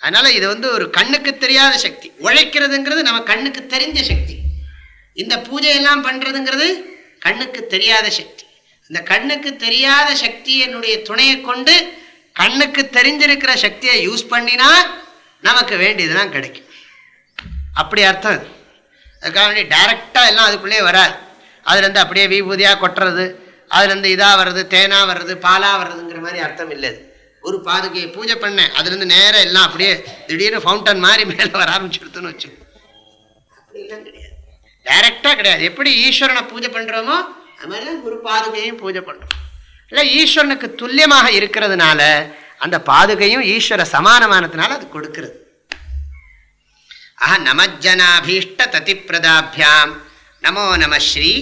Speaker 2: அதனால இது வந்து ஒரு கண்ணுக்கு தெரியாத சக்தி. உழைக்கிறதுங்கிறது நம்ம கண்ணுக்கு தெரிஞ்ச சக்தி. இந்த பூஜையெல்லாம் பண்றதுங்கிறது கண்ணுக்கு தெரியாத சக்தி. இந்த கண்ணுக்கு தெரியாத சக்தி என்னுடைய துணையை கொண்டு கண்ணுக்கு தெரிஞ்சிருக்கிற சக்தியை யூஸ் பண்ணினா நமக்கு வேண்டியதுலாம் கிடைக்கும். அப்படி அர்த்தம். அதுக்காக வேண்டி டைரக்டா எல்லாம் அதுக்குள்ளே வராது. அதுல இருந்து அப்படியே விபூதியா கொட்டுறது, அதுல இருந்து இதா வர்றது, தேனா வர்றது, பாலா வர்றதுங்கிற மாதிரி அர்த்தம் இல்லை. ஒரு பாதுகையை பூஜை பண்ணேன், அதுல இருந்து நேரம் எல்லாம் அப்படியே திடீர்னு ஃபவுண்டன் மாதிரி மேல வர ஆரம்பிச்சுடுத்துன்னு வச்சு, அப்படிலாம் கிடையாது. டைரக்டா கிடையாது. எப்படி ஈஸ்வரனை பூஜை பண்றோமோ அது மாதிரி குரு பாதுகையும் பூஜை பண்றோம். இல்லை, ஈஸ்வரனுக்கு துல்லியமாக இருக்கிறதுனால அந்த பாதுகையும் ஈஸ்வர சமானமானதுனால அது கொடுக்கிறது. ஆஹா, நமஜ்ஜனாபீஷ்ட ததிப்பிரதாபியாம் நமோ நம ஸ்ரீ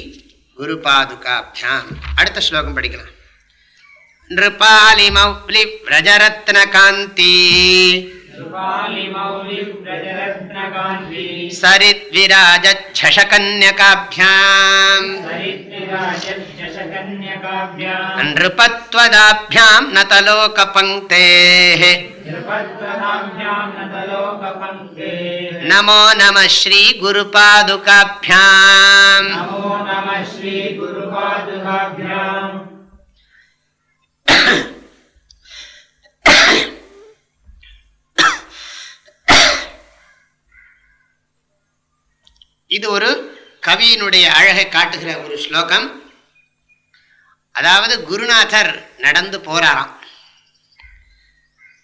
Speaker 2: குரு பாதுகாபியாம். அடுத்த ஸ்லோகம் படிக்கலாம். நிருபாலி மௌலி விரஜரத்ன காந்தி சரித்விராஜஷகன்யகாभ्याम् நிருபத்வதாभ्याम् நதலோகபங்க்தேः நமோ நம ஸ்ரீ குருபாதுகாभ्याम्. இது ஒரு கவியினுடைய அழகை காட்டுகிற ஒரு ஸ்லோகம். அதாவது குருநாதர் நடந்து போறாராம்.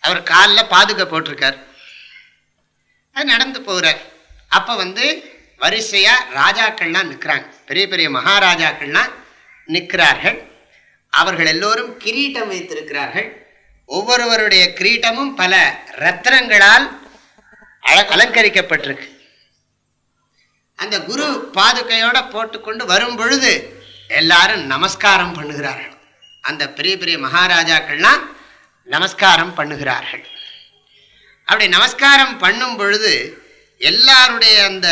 Speaker 2: அவர் காலில் பாதுகை போட்டிருக்கார். அது நடந்து போறார். அப்ப வரிசையா ராஜாக்கள்லாம் நிற்கிறாங்க. பெரிய பெரிய மகாராஜாக்கள்லாம் நிற்கிறார்கள். அவர்கள் எல்லோரும் கிரீட்டம் வைத்திருக்கிறார்கள். ஒவ்வொருவருடைய கிரீட்டமும் பல ரத்னங்களால் அலங்கரிக்கப்பட்டிருக்கு. அந்த குரு பாதுகையோட போட்டுக்கொண்டு வரும் பொழுது எல்லாரும் நமஸ்காரம் பண்ணுகிறார்கள். அந்த பெரிய பெரிய மகாராஜாக்கள்லாம் நமஸ்காரம் பண்ணுகிறார்கள். அப்படி நமஸ்காரம் பண்ணும் பொழுது எல்லாருடைய அந்த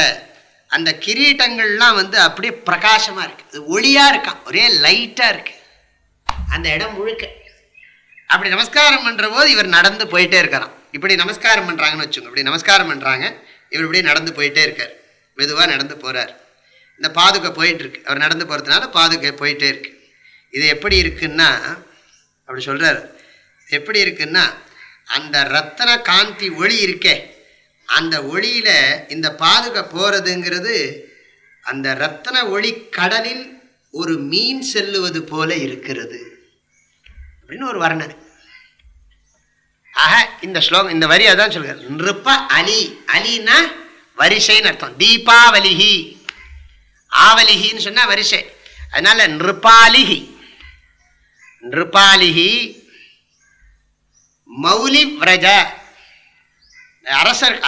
Speaker 2: அந்த கிரீட்டங்கள்லாம் அப்படியே பிரகாசமா இருக்கு. அது ஒளியா இருக்கான், ஒரே லைட்டா இருக்கு அந்த இடம் முழுக்க. அப்படி நமஸ்காரம் பண்ற போது இவர் நடந்து போயிட்டே இருக்காராம். இப்படி நமஸ்காரம் பண்றாங்கன்னு வச்சுங்க. இப்படி நமஸ்காரம் பண்றாங்க, இவர் இப்படியே நடந்து போயிட்டே இருக்கார். மெதுவாக நடந்து போகிறார். இந்த பாதுகை போயிட்டு இருக்கு. அவர் நடந்து போகிறதுனால பாதுகை போயிட்டே இருக்கு. இது எப்படி இருக்குன்னா, அப்படி சொல்றாரு, எப்படி இருக்குன்னா அந்த ரத்தன காந்தி ஒளி இருக்கே, அந்த ஒளியில இந்த பாதுகை போறதுங்கிறது அந்த ரத்தன ஒளி கடலில் ஒரு மீன் செல்லுவது போல இருக்கிறது அப்படின்னு ஒரு வர்ணனை. ஆக இந்த ஸ்லோகம், இந்த வரி அதான் சொல்றாரு. நிருப அலி, அலினா வரிசைன்னு அர்த்தம். தீபாவலிஹி, ஆவலிஹின்னு சொன்னா வரிசை. அதனால நிருபாலிஹி, நிருபாலிஹி மௌலி விரஜ.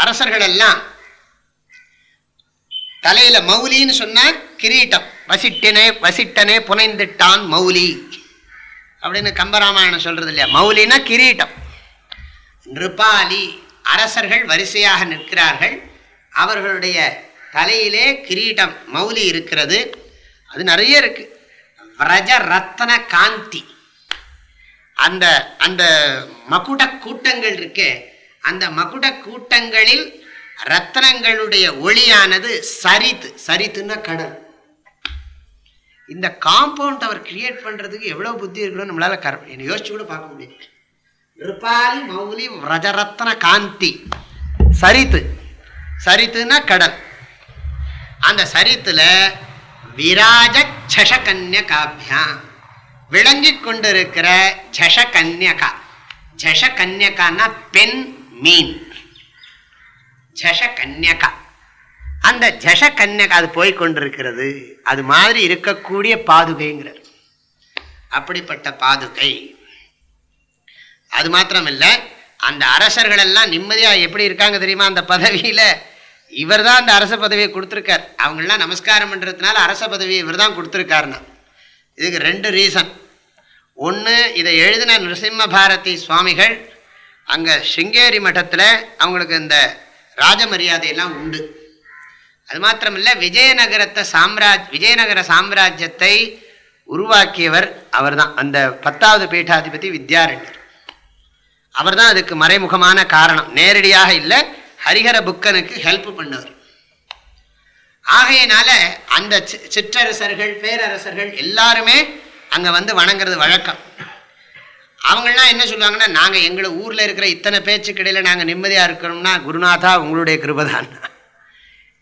Speaker 2: அரசர்கள் எல்லாம் தலையில மௌலின்னு சொன்னா கிரீட்டம். வசிட்டனே புனைந்திட்டான் மௌலி அப்படின்னு கம்பராமாயணம் சொல்றது இல்லையா? மௌலினா கிரீட்டம். நிருபாலி, அரசர்கள் வரிசையாக நிற்கிறார்கள். அவர்களுடைய தலையிலே கிரீட்டம் மௌலி இருக்கிறது. அது நிறைய இருக்கு. விரஜ ரத்ன காந்தி, அந்த அந்த மகுட கூட்டங்கள் இருக்கே, அந்த மகுட கூட்டங்களில் ரத்னங்களுடைய ஒளியானது சரித்து. சரித்துன்னா கடல். இந்த காம்பவுண்ட் அவர் கிரியேட் பண்றதுக்கு எவ்வளவு புத்தி இருக்கணும் நம்மளால யோசிச்சு கூட பார்க்க முடியும். ரிபாலி மௌலி விரஜரத்ன காந்தி. சரித்து, சரித்துன்னா கடல். அந்த சரித்துல விராஜ சஷகன்யகாபியாம், விளங்கி கொண்டிருக்கிற ஜஷகன்யகா. ஜஷகன்யகான்னா பெண் மீன். ஜஷகன்யகா, அந்த ஜஷகன்யகா அது போய்கொண்டிருக்கிறது. அது மாதிரி இருக்கக்கூடிய பாதுகைங்கிறார். அப்படிப்பட்ட பாதுகை. அது மாத்திரம் இல்லை, அந்த அரசர்கள் எல்லாம் நிம்மதியா எப்படி இருக்காங்க தெரியுமா? அந்த பதவியில இவர் தான் அந்த அரச பதவியை கொடுத்துருக்கார். அவங்கெல்லாம் நமஸ்காரம் பண்றதுனால அரச பதவியை இவர் தான் கொடுத்துருக்காருன்னா இதுக்கு ரெண்டு ரீசன். ஒன்று, இதை எழுதின நரசிம்ம பாரதி சுவாமிகள் அங்கே சிங்கேரி மட்டத்தில் அவங்களுக்கு இந்த ராஜ மரியாதையெல்லாம் உண்டு. அது மாத்திரமில்லை, விஜயநகர சாம்ராஜ்யத்தை உருவாக்கியவர் அவர் தான். அந்த 10வது பீட்டாதிபதி வித்யாரண்யர். அவர் தான் அதுக்கு மறைமுகமான காரணம். நேரடியாக இல்லை, ஹரிஹர புக்கனுக்கு ஹெல்ப் பண்ணவர். ஆகையினால அந்த சிற்றரசர்கள், பேரரசர்கள் எல்லாருமே அங்கே வணங்குறது வழக்கம். அவங்களாம் என்ன சொல்லுவாங்கன்னா, நாங்கள் எங்களை ஊரில் இருக்கிற இத்தனை பேச்சுக்கிடையில் நாங்கள் நிம்மதியாக இருக்கணும்னா குருநாதா உங்களுடைய கிருபதான்.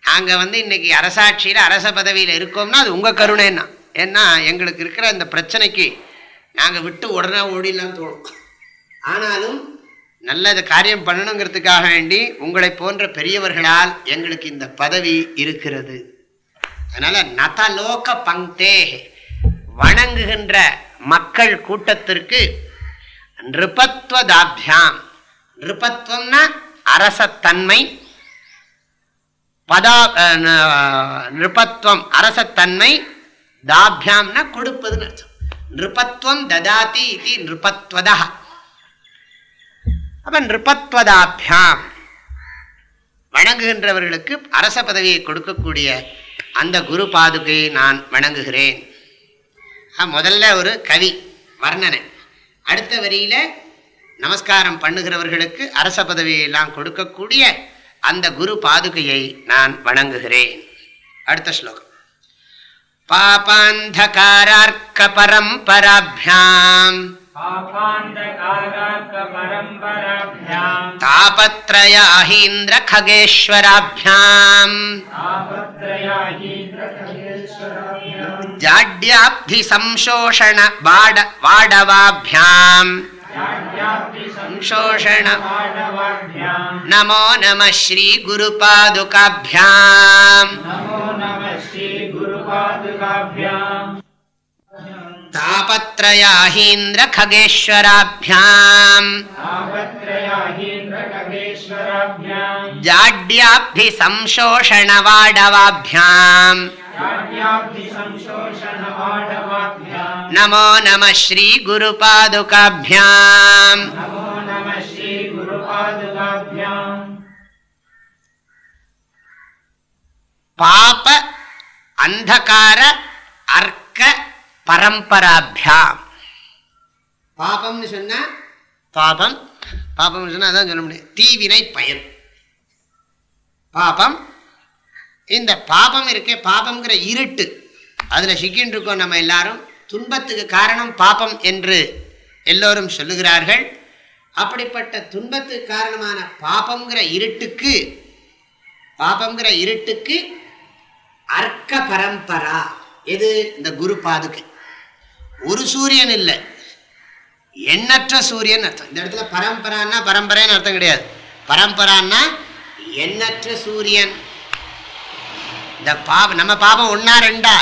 Speaker 2: நாங்கள் இன்னைக்கு அரசாட்சியில் அரச பதவியில் இருக்கோம்னா அது உங்கள் கருணைன்னா. ஏன்னா எங்களுக்கு இருக்கிற இந்த பிரச்சனைக்கு நாங்கள் விட்டு உடனே ஓடிலாம் தோணும். ஆனாலும் நல்லது காரியம் பண்ணணுங்கிறதுக்காக வேண்டி உங்களை போன்ற பெரியவர்களால் எங்களுக்கு இந்த பதவி இருக்கிறது. அதனால நதலோக பங்கே, வணங்குகின்ற மக்கள் கூட்டத்திற்கு நிருபத்வதாபியாம். நிருபத்வம்னா அரசத்தன்மை, நிருபத்வம் அரசத்தன்மை, தாபியாம்னா கொடுப்பதுன்னு அர்த்தம். நிருபத்வம் ததாதி இது நிருபத்வதா. அப்ப நிருபத்வதாபியாம் வணங்குகின்றவர்களுக்கு அரச பதவியை கொடுக்கக்கூடிய அந்த குரு பாதுகையை நான் வணங்குகிறேன். முதல்ல ஒரு கவி வர்ணனை, அடுத்த வரியில நமஸ்காரம் பண்ணுகிறவர்களுக்கு அரச பதவியெல்லாம் கொடுக்கக்கூடிய அந்த குரு பாதுகையை நான் வணங்குகிறேன். அடுத்த ஸ்லோகம். பாபாந்தகாரார்க்க பரம்பராப்யாம் தாபத்ரயாஹீந்திர ககேஸ்வராப்யாம் ஜாட்யாப்தி சம்சோஷண வாடவாப்யாம் நமோ நம ஸ்ரீ குரு பாதுகாப்யாம் தாபத்ரயாஹீந்திர ககேஸ்வராப்யாம் ஜாட்யாப்தி சம்சோஷண வாடவாப்யாம் நமோ நம ஸ்ரீ குரு பாதுகாப்யாம். பாப அந்தகார அர்க்க பரம்பராபியாம். பாபம்னு சொன்னா பாபம், பாபம்னு சொன்னா அதான் சொல்ல முடியும், தீவினை பயன். பாபம், இந்த பாபம் இருக்கே, பாபம்ங்கிற இருட்டு, அதில் சிக்கின்னு இருக்கோம் நம்ம எல்லாரும். துன்பத்துக்கு காரணம் பாபம் என்று எல்லோரும் சொல்லுகிறார்கள். அப்படிப்பட்ட துன்பத்துக்கு காரணமான பாபம்ங்கிற இருட்டுக்கு அர்க்க பரம்பரா எது? இந்த குரு பாதுகை. ஒரு சூரியன் இல்லை, எண்ணற்ற சூரியன் அர்த்தம். இந்த இடத்துல பரம்பரான்னா பரம்பரைன்னு அர்த்தம் கிடையாது. பரம்பரான்னா எண்ணற்ற சூரியன். இந்த பாபம், நம்ம பாபம் ஒன்னா ரெண்டா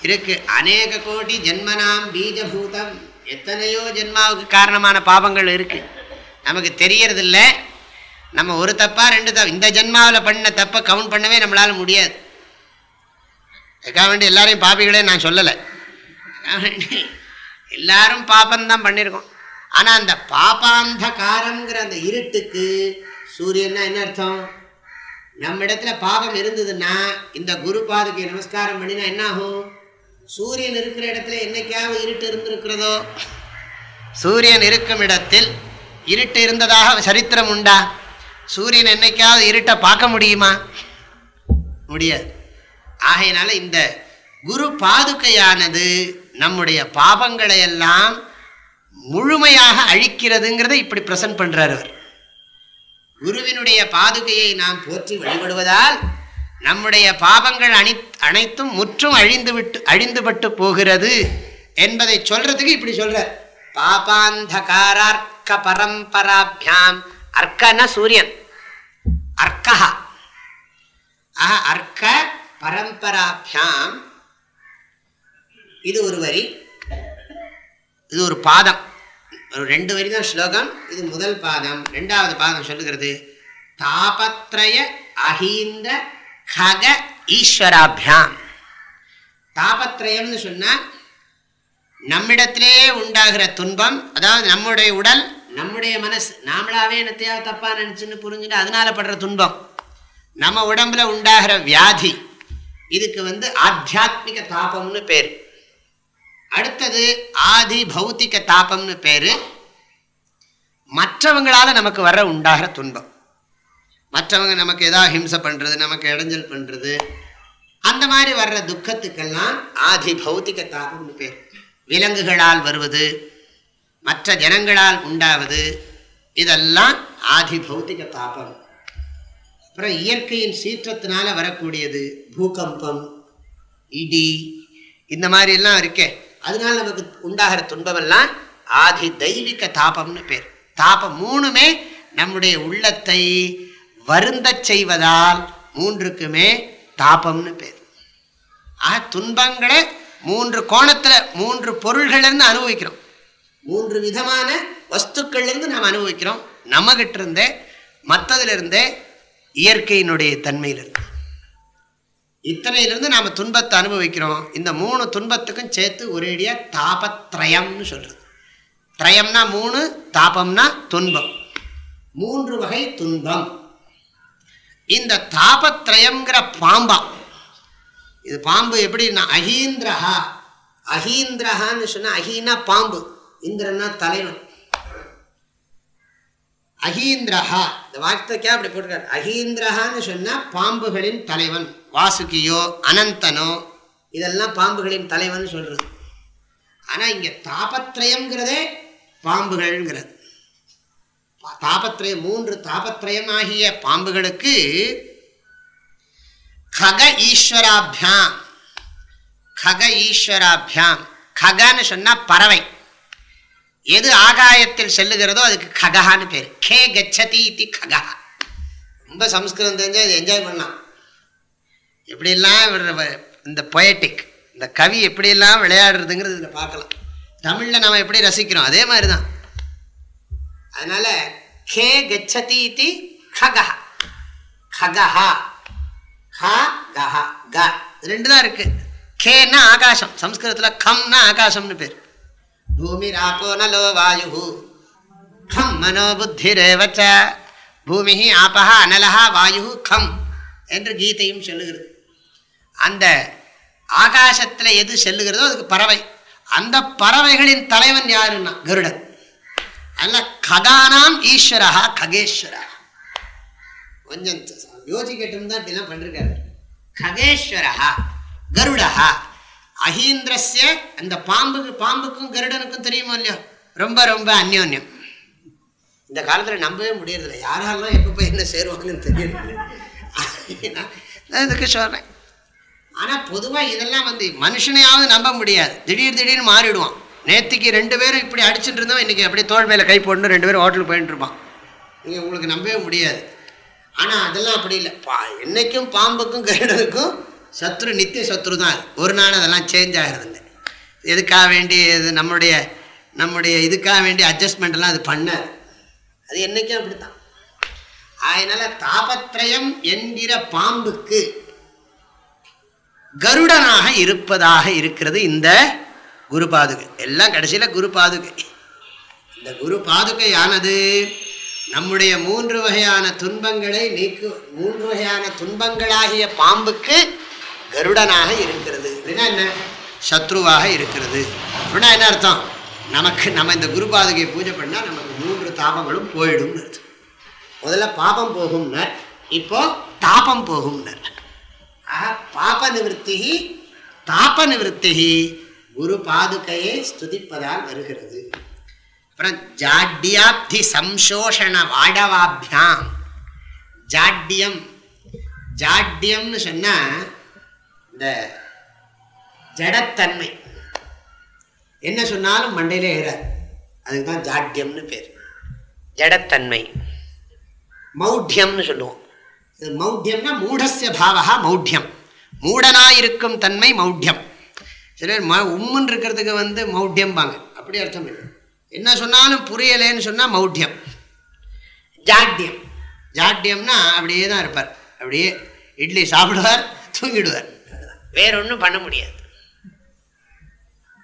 Speaker 2: இருக்கு. அநேக கோடி ஜென்மனாம் பீஜபூதம், எத்தனையோ ஜென்மாவுக்கு காரணமான பாபங்கள் இருக்கு, நமக்கு தெரியறதில்ல. நம்ம ஒரு தப்பா ரெண்டு தப்பு, இந்த ஜென்மாவில் பண்ண தப்பை கவுண்ட் பண்ணவே நம்மளால முடியாது. அதுக்காக வேண்டி எல்லாரையும் பாபிகளே நான் சொல்லலை, எல்லாரும் பாபம்தான் பண்ணியிருக்கோம். ஆனால் அந்த பாபாந்தகாரங்கிற அந்த இருட்டுக்கு சூரியன்னா என்ன அர்த்தம்? நம்ம இடத்துல பாபம் இருந்ததுன்னா இந்த குரு பாதுகை நமஸ்காரம் பண்ணினா என்ன ஆகும்? சூரியன் இருக்கிற இடத்துல என்னைக்காவது இருட்டு இருந்திருக்கிறதோ? சூரியன் இருக்கும் இடத்தில் இருட்டு இருந்ததாக சரித்திரம் உண்டா? சூரியன் என்னைக்காவது இருட்டை பார்க்க முடியுமா? முடியாது. ஆகையினால இந்த குரு பாதுகையானது நம்முடைய பாபங்களை எல்லாம் முழுமையாக அழிக்கிறதுங்கிறத இப்படி பிரசன்ட் பண்றார் அவர். குருவினுடைய பாதுகையை நாம் போற்றி வழிபடுவதால் நம்முடைய பாபங்கள் அனைத்தும் முற்றும் அழிந்துபட்டு போகிறது என்பதை சொல்றதுக்கு இப்படி சொல்றார். பாபாந்தகாரார்க்க பரம்பராபியாம். அர்க்கன சூரியன், அர்க்கஹா. அர்க்க பரம்பராபியாம். இது ஒரு வரி, இது ஒரு பாதம், ஒரு 2 வரி தான் ஸ்லோகம். இது முதல் பாதம். 2வது பாதம் சொல்லுகிறது தாபத்ரய அஹீந்த கக ஈஸ்வராபியாம். தாபத்ரயம்னு சொன்னா நம்மிடத்திலே உண்டாகிற துன்பம், அதாவது நம்முடைய உடல், நம்முடைய மனசு, நாமளாவே என்னத்தையாவது தப்பா நினைச்சுன்னு புரிஞ்சுட்டு அதனால படுற துன்பம், நம்ம உடம்புல உண்டாகிற வியாதி, இதுக்கு ஆத்தியாத்மிக தாபம்னு பேர். அடுத்தது ஆதி பௌத்திக தாபம்னு பேரு. மற்றவங்களால நமக்கு வர உண்டாகிற துன்பம், மற்றவங்க நமக்கு ஏதாவது ஹிம்சை பண்றது, நமக்கு இடைஞ்சல் பண்றது, அந்த மாதிரி வர்ற துக்கத்துக்கெல்லாம் ஆதி பௌத்திக தாபம்னு பேர். விலங்குகளால் வருவது, மற்ற ஜனங்களால் உண்டாவது, இதெல்லாம் ஆதி பௌத்திக தாபம். அப்புறம் இயற்கையின் சீற்றத்தினால வரக்கூடியது பூகம்பம், இடி, இந்த மாதிரி எல்லாம் இருக்கே, அதனால நமக்கு உண்டாகிற துன்பமெல்லாம் ஆதி தெய்வீக தாபம்னு பேர். தாபம் 3மே நம்முடைய உள்ளத்தை வருந்த செய்வதால் 3க்குமே தாபம்னு பேர். துன்பங்களை 3 கோணத்துல 3 பொருள்களிலிருந்து அனுபவிக்கிறோம், 3 விதமான வஸ்துக்கள்லேருந்து நாம் அனுபவிக்கிறோம். நம்ம கிட்ட இருந்தே, மற்றதுல இருந்தே, இயற்கையினுடைய தன்மையிலிருந்து, இத்தனையிலிருந்து நாம் துன்பத்தை அனுபவிக்கிறோம். இந்த 3 துன்பத்துக்கும் சேர்த்து ஒரேடியா தாபத்ரயம்னு சொல்றது. திரயம்னா 3, தாபம்னா துன்பம். 3 வகை துன்பம். இந்த தாபத்ரயம்ங்கிற பாம்பா, இது பாம்பு எப்படின்னா அஹீந்திரஹா. அஹீந்திரஹான்னு சொன்னா, அஹீனா பாம்பு, இந்திரன்னா தலைவன். அஹீந்திரஹா இந்த வார்த்தைக்கே அப்படி போட்டிருக்காரு. அஹீந்திரஹான்னு சொன்னா பாம்புகளின் தலைவன். வாசுகியோ அனந்தனோ இதெல்லாம் பாம்புகளின் தலைவன் சொல்றது. ஆனா இங்க தாபத்ரயம்ங்கிறதே பாம்புகள்ங்கிறது. தாபத்ரயம் 3 தாபத்ரயம் ஆகிய பாம்புகளுக்கு கக ஈஸ்வராபியாம். கக ஈஸ்வராபியாம். ககன்னு சொன்னா பறவை. எது ஆகாயத்தில் செல்லுகிறதோ அதுக்கு ககான்னு பேர். கே கச்சதி இதி ககா. ரொம்ப சம்ஸ்கிருதம் தெரிஞ்சா இது என்ஜாய் பண்ணலாம். எப்படியெல்லாம் இந்த பொயட்டிக், இந்த கவி எப்படியெல்லாம் விளையாடுறதுங்கிறது இதில் பார்க்கலாம். தமிழில் நம்ம எப்படி ரசிக்கிறோம் அதே மாதிரி தான். அதனால கே கச்சதி இதி ககா. ககா ஹா கஹா க 2 தான் இருக்கு. கேன்னா ஆகாசம், சம்ஸ்கிருதத்தில் கம்னா ஆகாசம்னு பேர். பூமி ராப்போ நலோ வாயு கம் மனோ புத்திரேவச்ச. பூமி ஆபஹ அனலஹ வாயு கம் என்று கீதையும் சொல்லுகிறது. அந்த ஆகாசத்தில் எது செல்லுகிறதோ அதுக்கு பறவை. அந்த பறவைகளின் தலைவன் யாருன்னா கருடன். அதனால ககானாம் ஈஸ்வரஹா ககேஸ்வரா. கொஞ்சம் யோசிக்கட்டும் தான் இப்படிலாம் பண்ணிருக்காரு. ககேஸ்வரஹா கருடஹா. அஹீந்திரஸ்ய அந்த பாம்புக்கும் கருடனுக்கும் தெரியுமோ இல்லையோ, ரொம்ப ரொம்ப அந்யோன்யம். இந்த காலத்தில் நம்பவே முடியறதில்லை. யாரெல்லாம் எப்போ போய் என்ன சேருவாங்கன்னு தெரியல. இதுக்கு சொல்கிறேன். ஆனால் பொதுவாக இதெல்லாம் மனுஷனையாவது நம்ப முடியாது. திடீர்னு மாறிடுவான். நேற்றுக்கு 2 பேரும் இப்படி அடிச்சுட்டு இருந்தோம், இன்றைக்கி அப்படியே தோள் மேலே கை போடணும் 2 பேரும் ஹோட்டலுக்கு போயிட்டு இருப்பான். நீங்கள் உங்களுக்கு நம்பவே முடியாது. ஆனால் அதெல்லாம் அப்படி இல்லை. என்னைக்கும் பாம்புக்கும் கருடனுக்கும் சத்ரு நித்திய சத்ரு தான். ஒரு நாள் அதெல்லாம் சேஞ்ச் ஆகிறது இல்லை. எதுக்காக வேண்டி இது நம்முடைய இதுக்காக வேண்டிய அட்ஜஸ்ட்மெண்ட்லாம் அது பண்ணாது. அது என்றைக்கும் அப்படி தான். அதனால் தாபத்ரயம் என்கிற பாம்புக்கு கருடனாக இருப்பதாக இருக்கிறது இந்த குரு பாதுகை. எல்லாம் கடைசியில் குரு பாதுகை. இந்த குரு பாதுகையானது நம்முடைய 3 வகையான துன்பங்களை 3 வகையான துன்பங்களாகிய பாம்புக்கு கருடனாக இருக்கிறது. அப்படின்னா என்ன? சத்ருவாக இருக்கிறது. அப்படின்னா என்ன அர்த்தம்? நம்ம இந்த குரு பாதுகையை பூஜை பண்ணால் நமக்கு 3 தாபங்களும் போயிடும். முதல்ல பாபம் போகும்னர், இப்போ தாபம் போகும்னர். பாப நிவர்த்தி தாப நிவர்த்தி குரு பாதுகையை ஸ்துதிப்பதால் வருகிறது. அப்புறம் ஜாட்யாப்தி சம்சோஷண வாடவாபியாம். ஜாட்யம்னு சொன்னா இந்த ஜடத்தன்மை. என்ன சொன்னாலும் மண்டையில ஏறாது, அதுக்கு தான் ஜாட்யம்னு பேர். ஜடத்தன்மை. மௌட்யம்னு சொல்லுவோம். மௌட்யம்னா மூடஸ்ய பாவகா மௌட்யம். மூடனாயிருக்கும் தன்மை மௌட்யம். சிலர் உம்முன்னு இருக்கிறதுக்கு மௌட்யம்பாங்க. அப்படி அர்த்தம் இல்லை. என்ன சொன்னாலும் புரியலேன்னு சொன்னால் மௌட்யம். ஜாட்யம்னா அப்படியே தான் இருப்பார். அப்படியே இட்லி சாப்பிடுவார், தூங்கிடுவார். வேற ஒன்றும் பண்ண முடியாது.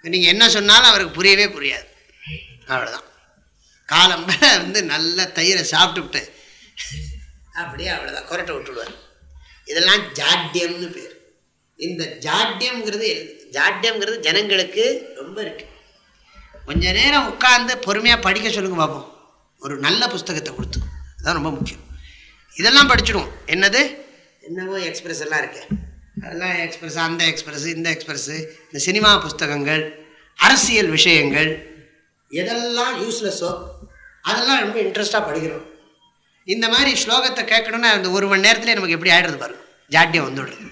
Speaker 2: நீங்கள் என்ன சொன்னாலும் அவருக்கு புரியவே புரியாது. அவ்வளோதான். காலம் நல்ல தயிரை சாப்பிட்டுவிட்டு அப்படியே அவ்வளோதான் கொரட்டை விட்டுடுவார். இதெல்லாம் ஜாட்யம்னு பேர். இந்த ஜாட்யம்ங்கிறது ஜனங்களுக்கு ரொம்ப இருக்கு. கொஞ்ச நேரம் உட்கார்ந்து பொறுமையாக படிக்க சொல்லுங்க பார்ப்போம். ஒரு நல்ல புஸ்தகத்தை கொடுத்து, அதுதான் ரொம்ப முக்கியம். இதெல்லாம் படிச்சுடுவோம். என்னவோ எக்ஸ்பிரஸ் எல்லாம் இருக்கு. அதெல்லாம் எக்ஸ்பிரஸ், அந்த எக்ஸ்பிரஸ், இந்த எக்ஸ்பிரஸ், இந்த சினிமா புஸ்தகங்கள், அரசியல் விஷயங்கள், எதெல்லாம் யூஸ்லெஸ்ஸோ அதெல்லாம் ரொம்ப இன்ட்ரெஸ்டாக படிக்கிறோம். இந்த மாதிரி ஸ்லோகத்தை கேட்கணும்னா அந்த 1 மணி நேரத்துலேயே நமக்கு எப்படி ஆகிடுறது பாருங்க, ஜாட்யம் வந்துவிடுது.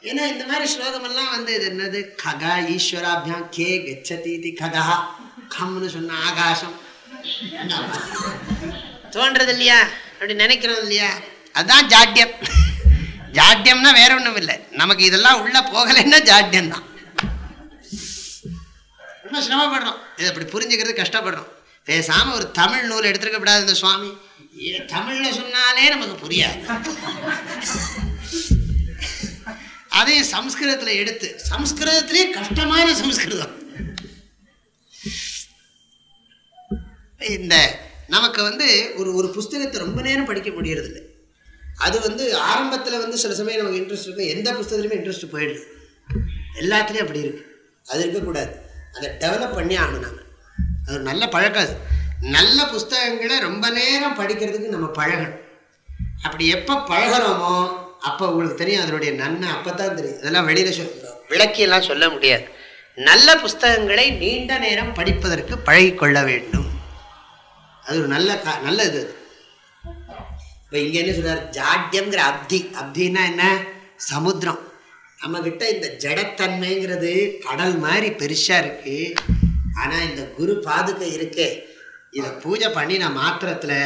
Speaker 2: ஏன்னா இந்த மாதிரி ஸ்லோகமெல்லாம் இது என்னது? ககா ஈஸ்வராபியாம் கே கச்சதி இது ககா கம்னு சொன்ன ஆகாசம் தோன்றது இல்லையா? அப்படி நினைக்கிறோம் இல்லையா? அதுதான் ஜாட்யம். ஜாட்யம்னா வேற ஒன்றும் இல்லை. நமக்கு இதெல்லாம் உள்ள போகலைன்னா ஜாட்யம் தான். ரொம்ப சிரமப்படுறோம். இதை அப்படி புரிஞ்சுக்கிறது கஷ்டப்படுறோம். பேசாமல் ஒரு தமிழ் நூல் எடுத்துருக்கப்படாது இந்த சுவாமி. தமிழில் சொன்னாலே நமக்கு புரியாது. அதையும் சம்ஸ்கிருதத்தில் எடுத்து, சம்ஸ்கிருதத்திலே கஷ்டமான சம்ஸ்கிருதம். நமக்கு ஒரு ஒரு புஸ்தகத்தை ரொம்ப நேரம் படிக்க முடியறதில்லை. அது ஆரம்பத்தில் சில சமயம் நமக்கு இன்ட்ரெஸ்ட் இருக்கும், எந்த புஸ்தகத்துலையுமே இன்ட்ரெஸ்ட் போயிடுது. எல்லாத்துலேயும் அப்படி இருக்குது. அது இருக்கக்கூடாது. அதை டெவலப் பண்ணி ஆகணும். நாங்கள் அது ஒரு நல்ல பழக்கம். அது நல்ல புஸ்தகங்களை ரொம்ப நேரம் படிக்கிறதுக்கு நம்ம பழகணும். அப்படி எப்போ பழகிறோமோ அப்போ உங்களுக்கு தெரியும் அதனுடைய நன்மை. அப்போ தான் தெரியும். அதெல்லாம் வெளியில் விளக்கியெல்லாம் சொல்ல முடியாது. நல்ல புஸ்தகங்களை நீண்ட நேரம் படிப்பதற்கு பழகிக்கொள்ள வேண்டும். அது ஒரு நல்ல இது. இப்போ இங்கே என்ன சொல்றார், ஜாட்யம்ங்கிற அப்தின்னா என்ன, சமுத்திரம். நம்மக்கிட்ட இந்த ஜடத்தன்மைங்கிறது கடல் மாதிரி பெருசாக இருக்குது. ஆனால் இந்த குரு பாதுகை இருக்கே, இதை பூஜை பண்ணின மாத்திரத்தில்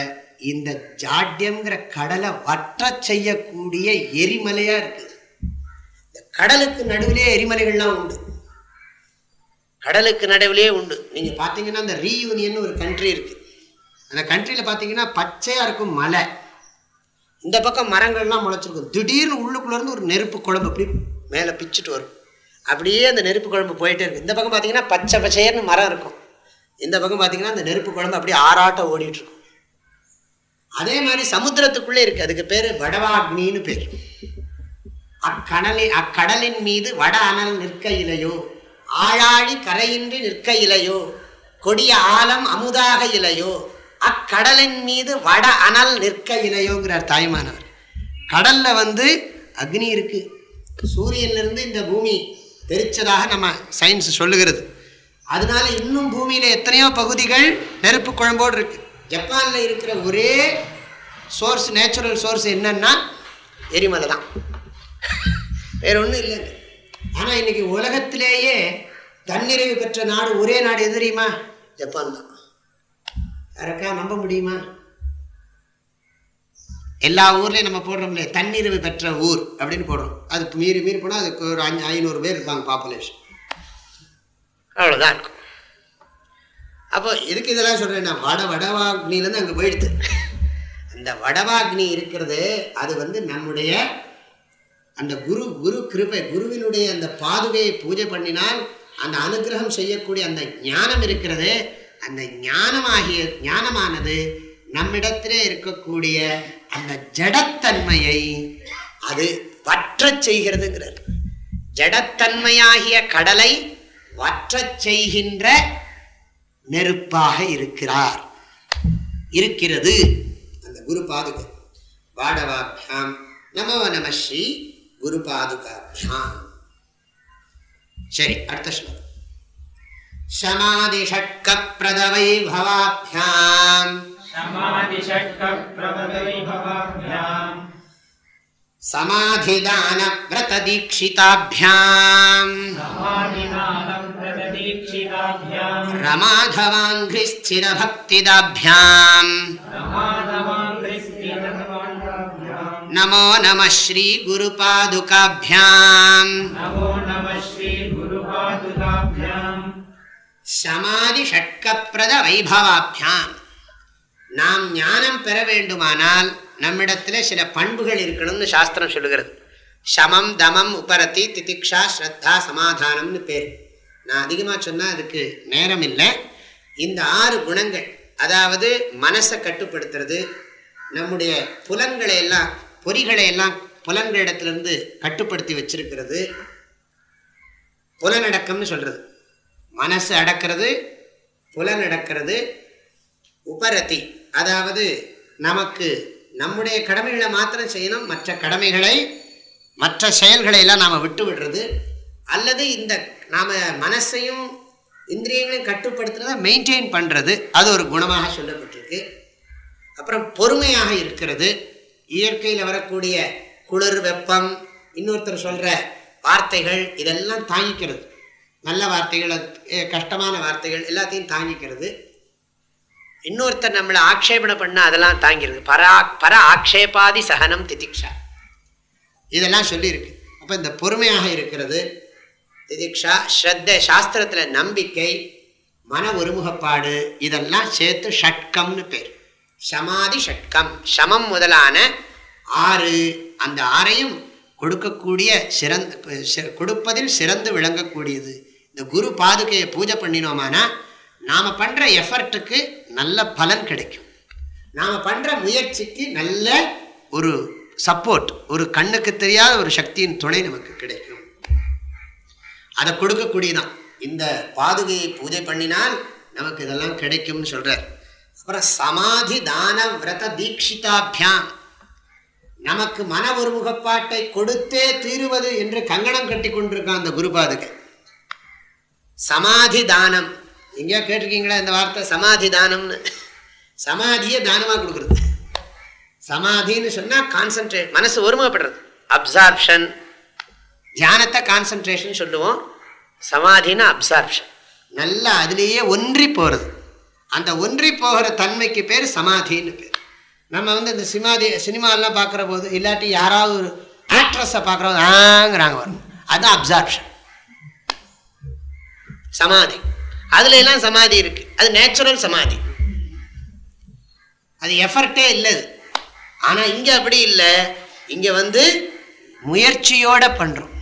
Speaker 2: இந்த ஜாட்யம்ங்கிற கடலை வற்ற செய்யக்கூடிய எரிமலையாக இருக்குது. இந்த கடலுக்கு நடுவிலே எரிமலைகள்லாம் உண்டு. கடலுக்கு நடுவிலே உண்டு. நீங்கள் பார்த்தீங்கன்னா இந்த ரீயூனியன் ஒரு கண்ட்ரி இருக்குது. அந்த கண்ட்ரியில் பார்த்தீங்கன்னா பச்சையாக இருக்கும் மலை, இந்த பக்கம் மரங்கள்லாம் முளைச்சிருக்கும். திடீர்னு உள்ளுக்குள்ளேருந்து ஒரு நெருப்பு குழம்பு அப்படி மேலே பிச்சுட்டு வரும். அப்படியே அந்த நெருப்பு குழம்பு போயிட்டே இருக்கும். இந்த பக்கம் பார்த்தீங்கன்னா பச்சை பச்சையர்னு மரம் இருக்கும். இந்த பக்கம் பார்த்தீங்கன்னா அந்த நெருப்பு குழம்பு அப்படியே ஆறாட்டம் ஓடிட்டுருக்கும். அதே மாதிரி சமுத்திரத்துக்குள்ளே இருக்குது. அதுக்கு பேர் வடவாக்னின்னு பேர். அக்கடலின் மீது வட அனல் நிற்க இலையோ, ஆழாழி கரையின்றி நிற்க இலையோ, கொடிய ஆலம் அமுதாக இலையோ, அக்கடலின் மீது வட அனல் நிற்க இலையோங்கிறார் தாய்மானவர். கடல்ல அக்னி இருக்கு. சூரியன்லேருந்து இந்த பூமி தெரிச்சதாக நம்ம சயின்ஸ் சொல்லுகிறது. அதனால இன்னும் பூமியில எத்தனையோ பகுதிகள் நெருப்பு குழம்போடு இருக்கு. ஜப்பான்ல இருக்கிற ஒரே சோர்ஸ், நேச்சுரல் சோர்ஸ் என்னன்னா எரிமலை தான், வேற ஒன்றும் இல்லைங்க. ஆனால் இன்னைக்கு உலகத்திலேயே தன்னிறைவு பெற்ற நாடு ஒரே நாடு எது தெரியுமா? ஜப்பான் தான். யாருக்கா நம்ப முடியுமா? எல்லா ஊர்லேயும் நம்ம போடுறோம்ல தன்னிறைவு பெற்ற ஊர் அப்படின்னு போடுறோம். அது மீறி போனால் அதுக்கு ஒரு 500 பேர் இருப்பாங்க பாப்புலேஷன், அவ்வளோதான் இருக்கும். அப்போ எதுக்கு இதெல்லாம் சொல்கிறேன்னா, வடவாக்னிலேருந்து அங்கே போயிடுது. அந்த வடவாக்னி இருக்கிறது அது நம்முடைய அந்த குரு கிருபை, குருவினுடைய அந்த பாதுகையை பூஜை பண்ணினால் அந்த அனுகிரகம் செய்யக்கூடிய அந்த ஞானம் இருக்கிறது. அந்த ஞானமானது நம்மிடத்திலே இருக்கக்கூடிய அந்த ஜடத்தன்மையை அது வற்ற செய்கிறதுங்கிறார். ஜடத்தன்மையாகிய கடலை வற்ற செய்கின்ற நெருப்பாக இருக்கிறது அந்த குரு பாதுகா. வாடவாபியாம் நமோ நம ஸ்ரீ குரு பாதுகாபியாம். சரி, அடுத்த ஸ்லோகம். சமாதி ஷட்க பிரதவை பவாபியாம் சமாதிதான வ்ரத தீக்ஷிதாபியாம் ரமாதவாங்கிரி ஸ்திர பக்திதாபியாம் நமோ நம ஸ்ரீ குரு பாதுகாபியாம். சமாதி ஷட்கப்பிரத வைபவாபியாம். நாம் ஞானம் பெற வேண்டுமானால் நம்மிடத்தில் சில பண்புகள் இருக்கணும்னு சாஸ்திரம் சொல்லுகிறது. சமம் தமம் உபரதி திதிக்ஷா ஸ்ரத்தா சமாதானம்னு பேர். நான் அதிகமாக சொன்னால் அதுக்கு நேரம் இல்லை. இந்த 6 குணங்கள், அதாவது மனசை கட்டுப்படுத்துறது, நம்முடைய புலன்களை எல்லாம் பொறிகளை எல்லாம் புலன்களிடத்திலிருந்து கட்டுப்படுத்தி வச்சிருக்கிறது, புலனடக்கம்னு சொல்கிறது. மனசு அடக்கிறது, புலனடக்கிறது. உபரதி, அதாவது நமக்கு நம்முடைய கடமைகளை மாத்திரம் செய்யணும், மற்ற கடமைகளை மற்ற செயல்களை எல்லாம் நாம் விட்டு விடுறது. அல்லது இந்த நாம் மனசையும் இந்திரியங்களையும் கட்டுப்படுத்துறத மெயின்டைன் பண்ணுறது, அது ஒரு குணமாக சொல்லப்பட்டிருக்கு. அப்புறம் பொறுமையாக இருக்கிறது, இயற்கையில் வரக்கூடிய குளிர் வெப்பம், இன்னொருத்தர் சொல்கிற வார்த்தைகள், இதெல்லாம் தாங்கிக்கிறது. நல்ல வார்த்தைகள், கஷ்டமான வார்த்தைகள் எல்லாத்தையும் தாங்கிக்கிறது. இன்னொருத்தர் நம்மளை ஆக்ஷேபனை பண்ணால் அதெல்லாம் தாங்கிறது. பர ஆக்ஷேபாதி சகனம் திதிக்ஷா, இதெல்லாம் சொல்லியிருக்கு. அப்போ இந்த பொறுமையாக இருக்கிறது திதிக்ஷா, ஸ்ரத்தை, சாஸ்திரத்தில் நம்பிக்கை, மன ஒருமுகப்பாடு, இதெல்லாம் சேர்த்து ஷட்கம்னு பேர். சமாதி ஷட்கம், சமம் முதலான 6, அந்த 6ஐயும் கொடுக்கக்கூடிய கொடுப்பதில் சிறந்து விளங்கக்கூடியது. இந்த குரு பாதுகையை பூஜை பண்ணினோமானா நாம் பண்ணுற எஃபர்ட்டுக்கு நல்ல பலன் கிடைக்கும். நாம் பண்ணுற முயற்சிக்கு நல்ல ஒரு சப்போர்ட், ஒரு கண்ணுக்கு தெரியாத ஒரு சக்தியின் துணை நமக்கு கிடைக்கும். அதை கொடுக்கக்கூடியதான். இந்த பாதுகையை பூஜை பண்ணினால் நமக்கு இதெல்லாம் கிடைக்கும்னு சொல்றார். அப்புறம் சமாதி தான விரத தீட்சிதாபியாம், நமக்கு மன ஒருமுகப்பாட்டை கொடுத்தே தீருவது என்று கங்கணம் கட்டி கொண்டிருக்கான் அந்த குரு பாதுகை. சமாதி தானம், எங்கேயோ கேட்டிருக்கீங்களா இந்த வார்த்தை சமாதி தானம்னு? சமாதியை தானமாக கொடுக்குறது. சமாதின்னு சொன்னால் கான்சன்ட்ரேட், மனசு ஒருமுகப்படுறது, அப்சார்ப்ஷன். தியானத்தை கான்சன்ட்ரேஷன் சொல்லுவோம், சமாதினா அப்சார்ப்ஷன். நல்லா அதுலேயே ஒன்றி போகிறது. அந்த ஒன்றி போகிற தன்மைக்கு பேர் சமாதின்னு பேர். நம்ம இந்த சினிமாலாம் பார்க்குற போது, இல்லாட்டி யாராவது ஒரு ஆக்ட்ரஸை பார்க்குற போது ஆங்கிறாங்க வரும், அதுதான் அப்சார்ப்ஷன், சமாதி. அதுல எல்லாம் சமாதி இருக்கு, அது நேச்சுரல் சமாதி, அது எஃபர்ட்டே இல்லை. ஆனால் இங்கே அப்படி இல்லை. இங்கே முயற்சியோட பண்ணுறோம்.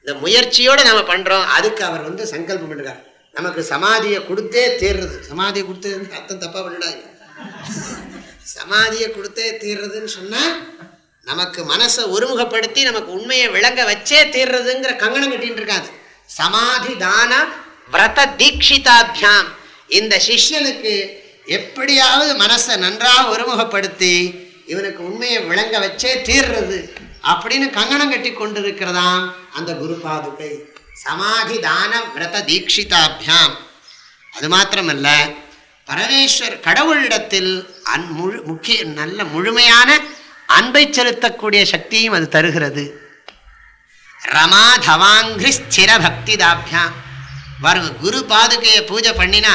Speaker 2: இந்த முயற்சியோடு நம்ம பண்ணுறோம். அதுக்கு அவர் சங்கல்பம் பண்ணுறார், நமக்கு சமாதியை கொடுத்தே தீர்றது. சமாதியை கொடுத்தே அர்த்தம் தப்பாக பண்ணிடாங்க. சமாதியை கொடுத்தே தீர்றதுன்னு சொன்னால் நமக்கு மனசை ஒருமுகப்படுத்தி நமக்கு உண்மையை விளங்க வச்சே தீர்றதுங்கிற கங்கணம் கட்டின்னு இருக்காது. சமாதி தான விரத தீட்சிதாபியாம், இந்த சிஷ்யனுக்கு எப்படியாவது மனசை நன்றாக ஒருமுகப்படுத்தி இவனுக்கு உண்மையை விளங்க வச்சே தீர்றது அப்படின்னு கங்கணம் கட்டி கொண்டிருக்கிறதாம் அந்த குரு பாதுகை. சமாதி தான விரத தீட்சிதாபியாம். அது மாத்திரமல்ல, பரமேஸ்வர் கடவுளிடத்தில் நல்ல முழுமையான அன்பை செலுத்தக்கூடிய சக்தியும் அது தருகிறது. ரமா தவாங்கிரி ஸ்திர பக்தி தாபியாம். பாருங்க, குரு பாதுகையை பூஜை பண்ணினா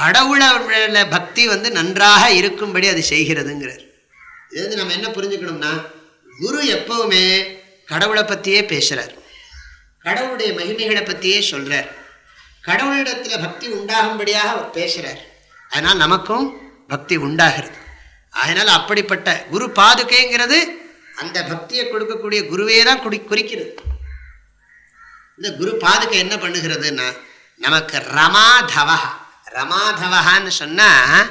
Speaker 2: கடவுளோட பக்தி நன்றாக இருக்கும்படி அது செய்கிறதுங்கிறார். இது நம்ம என்ன புரிஞ்சுக்கணும்னா, குரு எப்பவுமே கடவுளை பற்றியே பேசுகிறார், கடவுளுடைய மகிமைகளை பற்றியே சொல்கிறார், கடவுளிடத்தில் பக்தி உண்டாகும்படியாக அவர் பேசுகிறார். அதனால் நமக்கும் பக்தி உண்டாகிறது. அதனால் அப்படிப்பட்ட குரு பாதுகைங்கிறது அந்த பக்தியை கொடுக்கக்கூடிய குருவே தான் குறிக்கிறது. இந்த குரு பாதுகை என்ன பண்ணுகிறதுன்னா, நமக்கு ரமாதவா, ரமாதவஹான்னு சொன்னால்,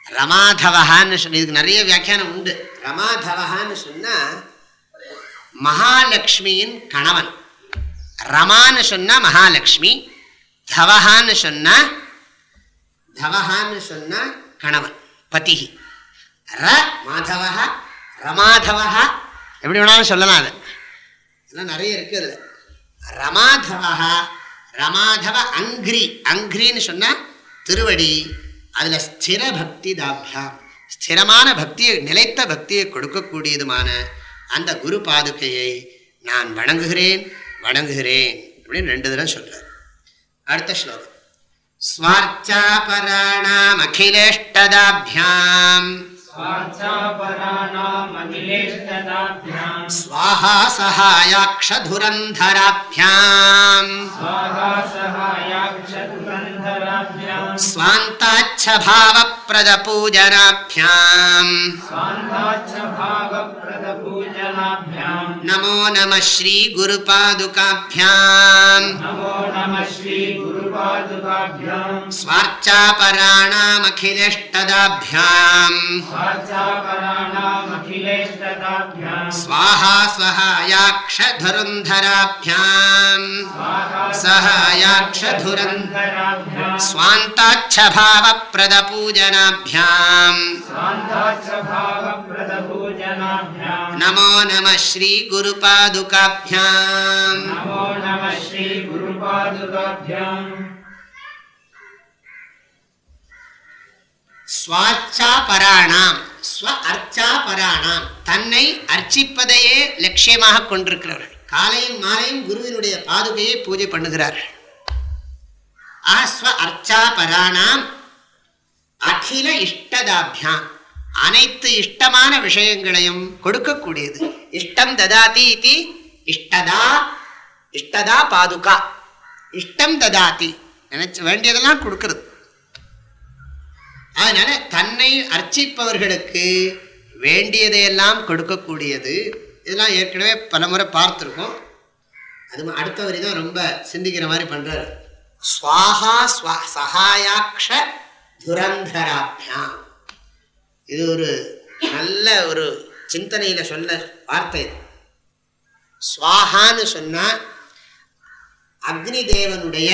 Speaker 2: ரமாதவஹான்னு சொன்ன இதுக்கு நிறைய வியாக்கியானம் உண்டு. ரமாதவஹான்னு சொன்னால் மகாலட்சுமியின் கணவன். ரமான்னு சொன்னால் மகாலட்சுமி, தவஹான்னு சொன்னால் கணவன், பதிஹி. ர மாதவஹ ரமாதவஹ எப்படி வேணாலும் சொல்லலாம். அது இதெல்லாம் நிறைய இருக்குது அதில். ரமாதவஹ, ரமாதவ அங்கிரி, அங்கிரின்னு சொன்னால் திருவடி. அதில் ஸ்திர பக்தி தாபியாம், ஸ்திரமான பக்தியை, நிலைத்த பக்தியை கொடுக்கக்கூடியதுமான அந்த குரு பாதுகையை நான் வணங்குகிறேன் வணங்குகிறேன் அப்படின்னு 2 தடவை சொல்றார். அடுத்த ஸ்லோகம். ஸ்வார்ச்சாபராணாம் அகிலேஷ்டதாபியாம் ஸ்வாஹா சஹாயாக்ஷதுரந்தராபியாம் ஸ்வாந்தாச்சபாவப்ரதபூஜனாபியாம் நமோ நம ஸ்ரீ குருபாதுகாபியாம் ஸ்வார்ச்சாபராணாம் அகிலேஷ்டதாபியாம் ஸ்வாஹா சஹாயாக்ஷதுரந்தராபியாம் சஹாயாக்ஷதுரந்தராபியாம் ஸ்வாந்தாச்சபாவப்ரதபூஜனாபியாம் நமோ நம ஸ்ரீ குருபாதுகாபியாம். ஸ்வார்ச்சாபராணாம், ஸ்வ அர்ச்சாபராணாம், தன்னை அர்ச்சிப்பதையே லட்சியமாக கொண்டிருக்கிறவர்கள் காலையும் மாலையும் குருவினுடைய பாதுகையை பூஜை பண்ணுகிறார்கள். ஸ்வ அர்ச்சாபராணாம் அகில இஷ்டதாபியாம், அனைத்து இஷ்டமான விஷயங்களையும் கொடுக்கக்கூடியது. இஷ்டம் ததாதி இதி இஷ்டதா, இஷ்டதா பாதுகா, இஷ்டம் ததாதி, நினைச்ச வேண்டியதெல்லாம் கொடுக்கிறது. அதனால தன்னை அர்ச்சிப்பவர்களுக்கு வேண்டியதையெல்லாம் கொடுக்கக்கூடியது. இதெல்லாம் ஏற்கனவே பலமுறை பார்த்துருக்கோம். அது அடுத்த வரி தான் ரொம்ப சிந்திக்கிற மாதிரி பண்றாரு. ஸ்வாஹா சஹாயாக்ஷ துரந்தராபியாம். இது ஒரு நல்ல ஒரு சிந்தனையில சொல்ல வார்த்தை. ஸ்வாஹான்னு சொன்னா அக்னி தேவனுடைய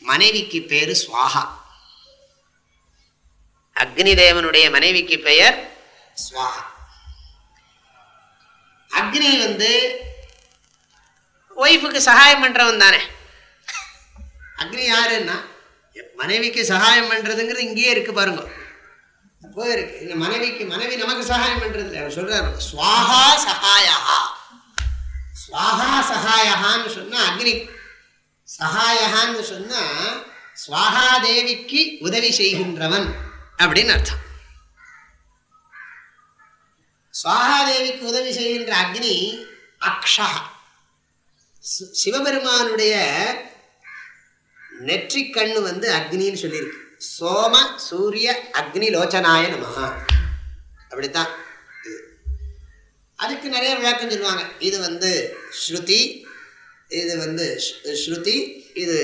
Speaker 2: மனைவிக்கு பேரு ஸ்வாஹா. அக்னி தேவனுடைய மனைவிக்கு பெயர் ஸ்வாஹா. அக்னி ஒய்ஃபுக்கு சகாயம் பண்றவன் தானே. அக்னி யாருன்னா மனைவிக்கு சகாயம் பண்றதுங்கிறது இங்கேயே இருக்கு பாருங்க. அப்போ இருக்கு இந்த மனைவி நமக்கு சகாயம் பண்றது. அவர் சொல்றாரு ஸ்வாஹா சகாயா. ஸ்வாஹா சகாயான்னு சொன்னா அக்னி சகாயான்னு சொன்னா ஸ்வாஹா தேவிக்கு உதவி செய்கின்றவன் அப்படின்னு அர்த்தம். ஸ்வாஹா தேவிக்கு உதவி செய்கின்ற அக்னி அக்ஷா. சிவபெருமானுடைய நெற்றிக் கண்ணு அக்னின்னு சொல்லியிருக்கு. சோம சூரிய அக்னி லோச்சனாய நமஹ. அப்படித்தான். அதுக்கு நிறைய விளக்கம் சொல்லுவாங்க. இது ஸ்ருதி, இது ஸ்ருதி, இது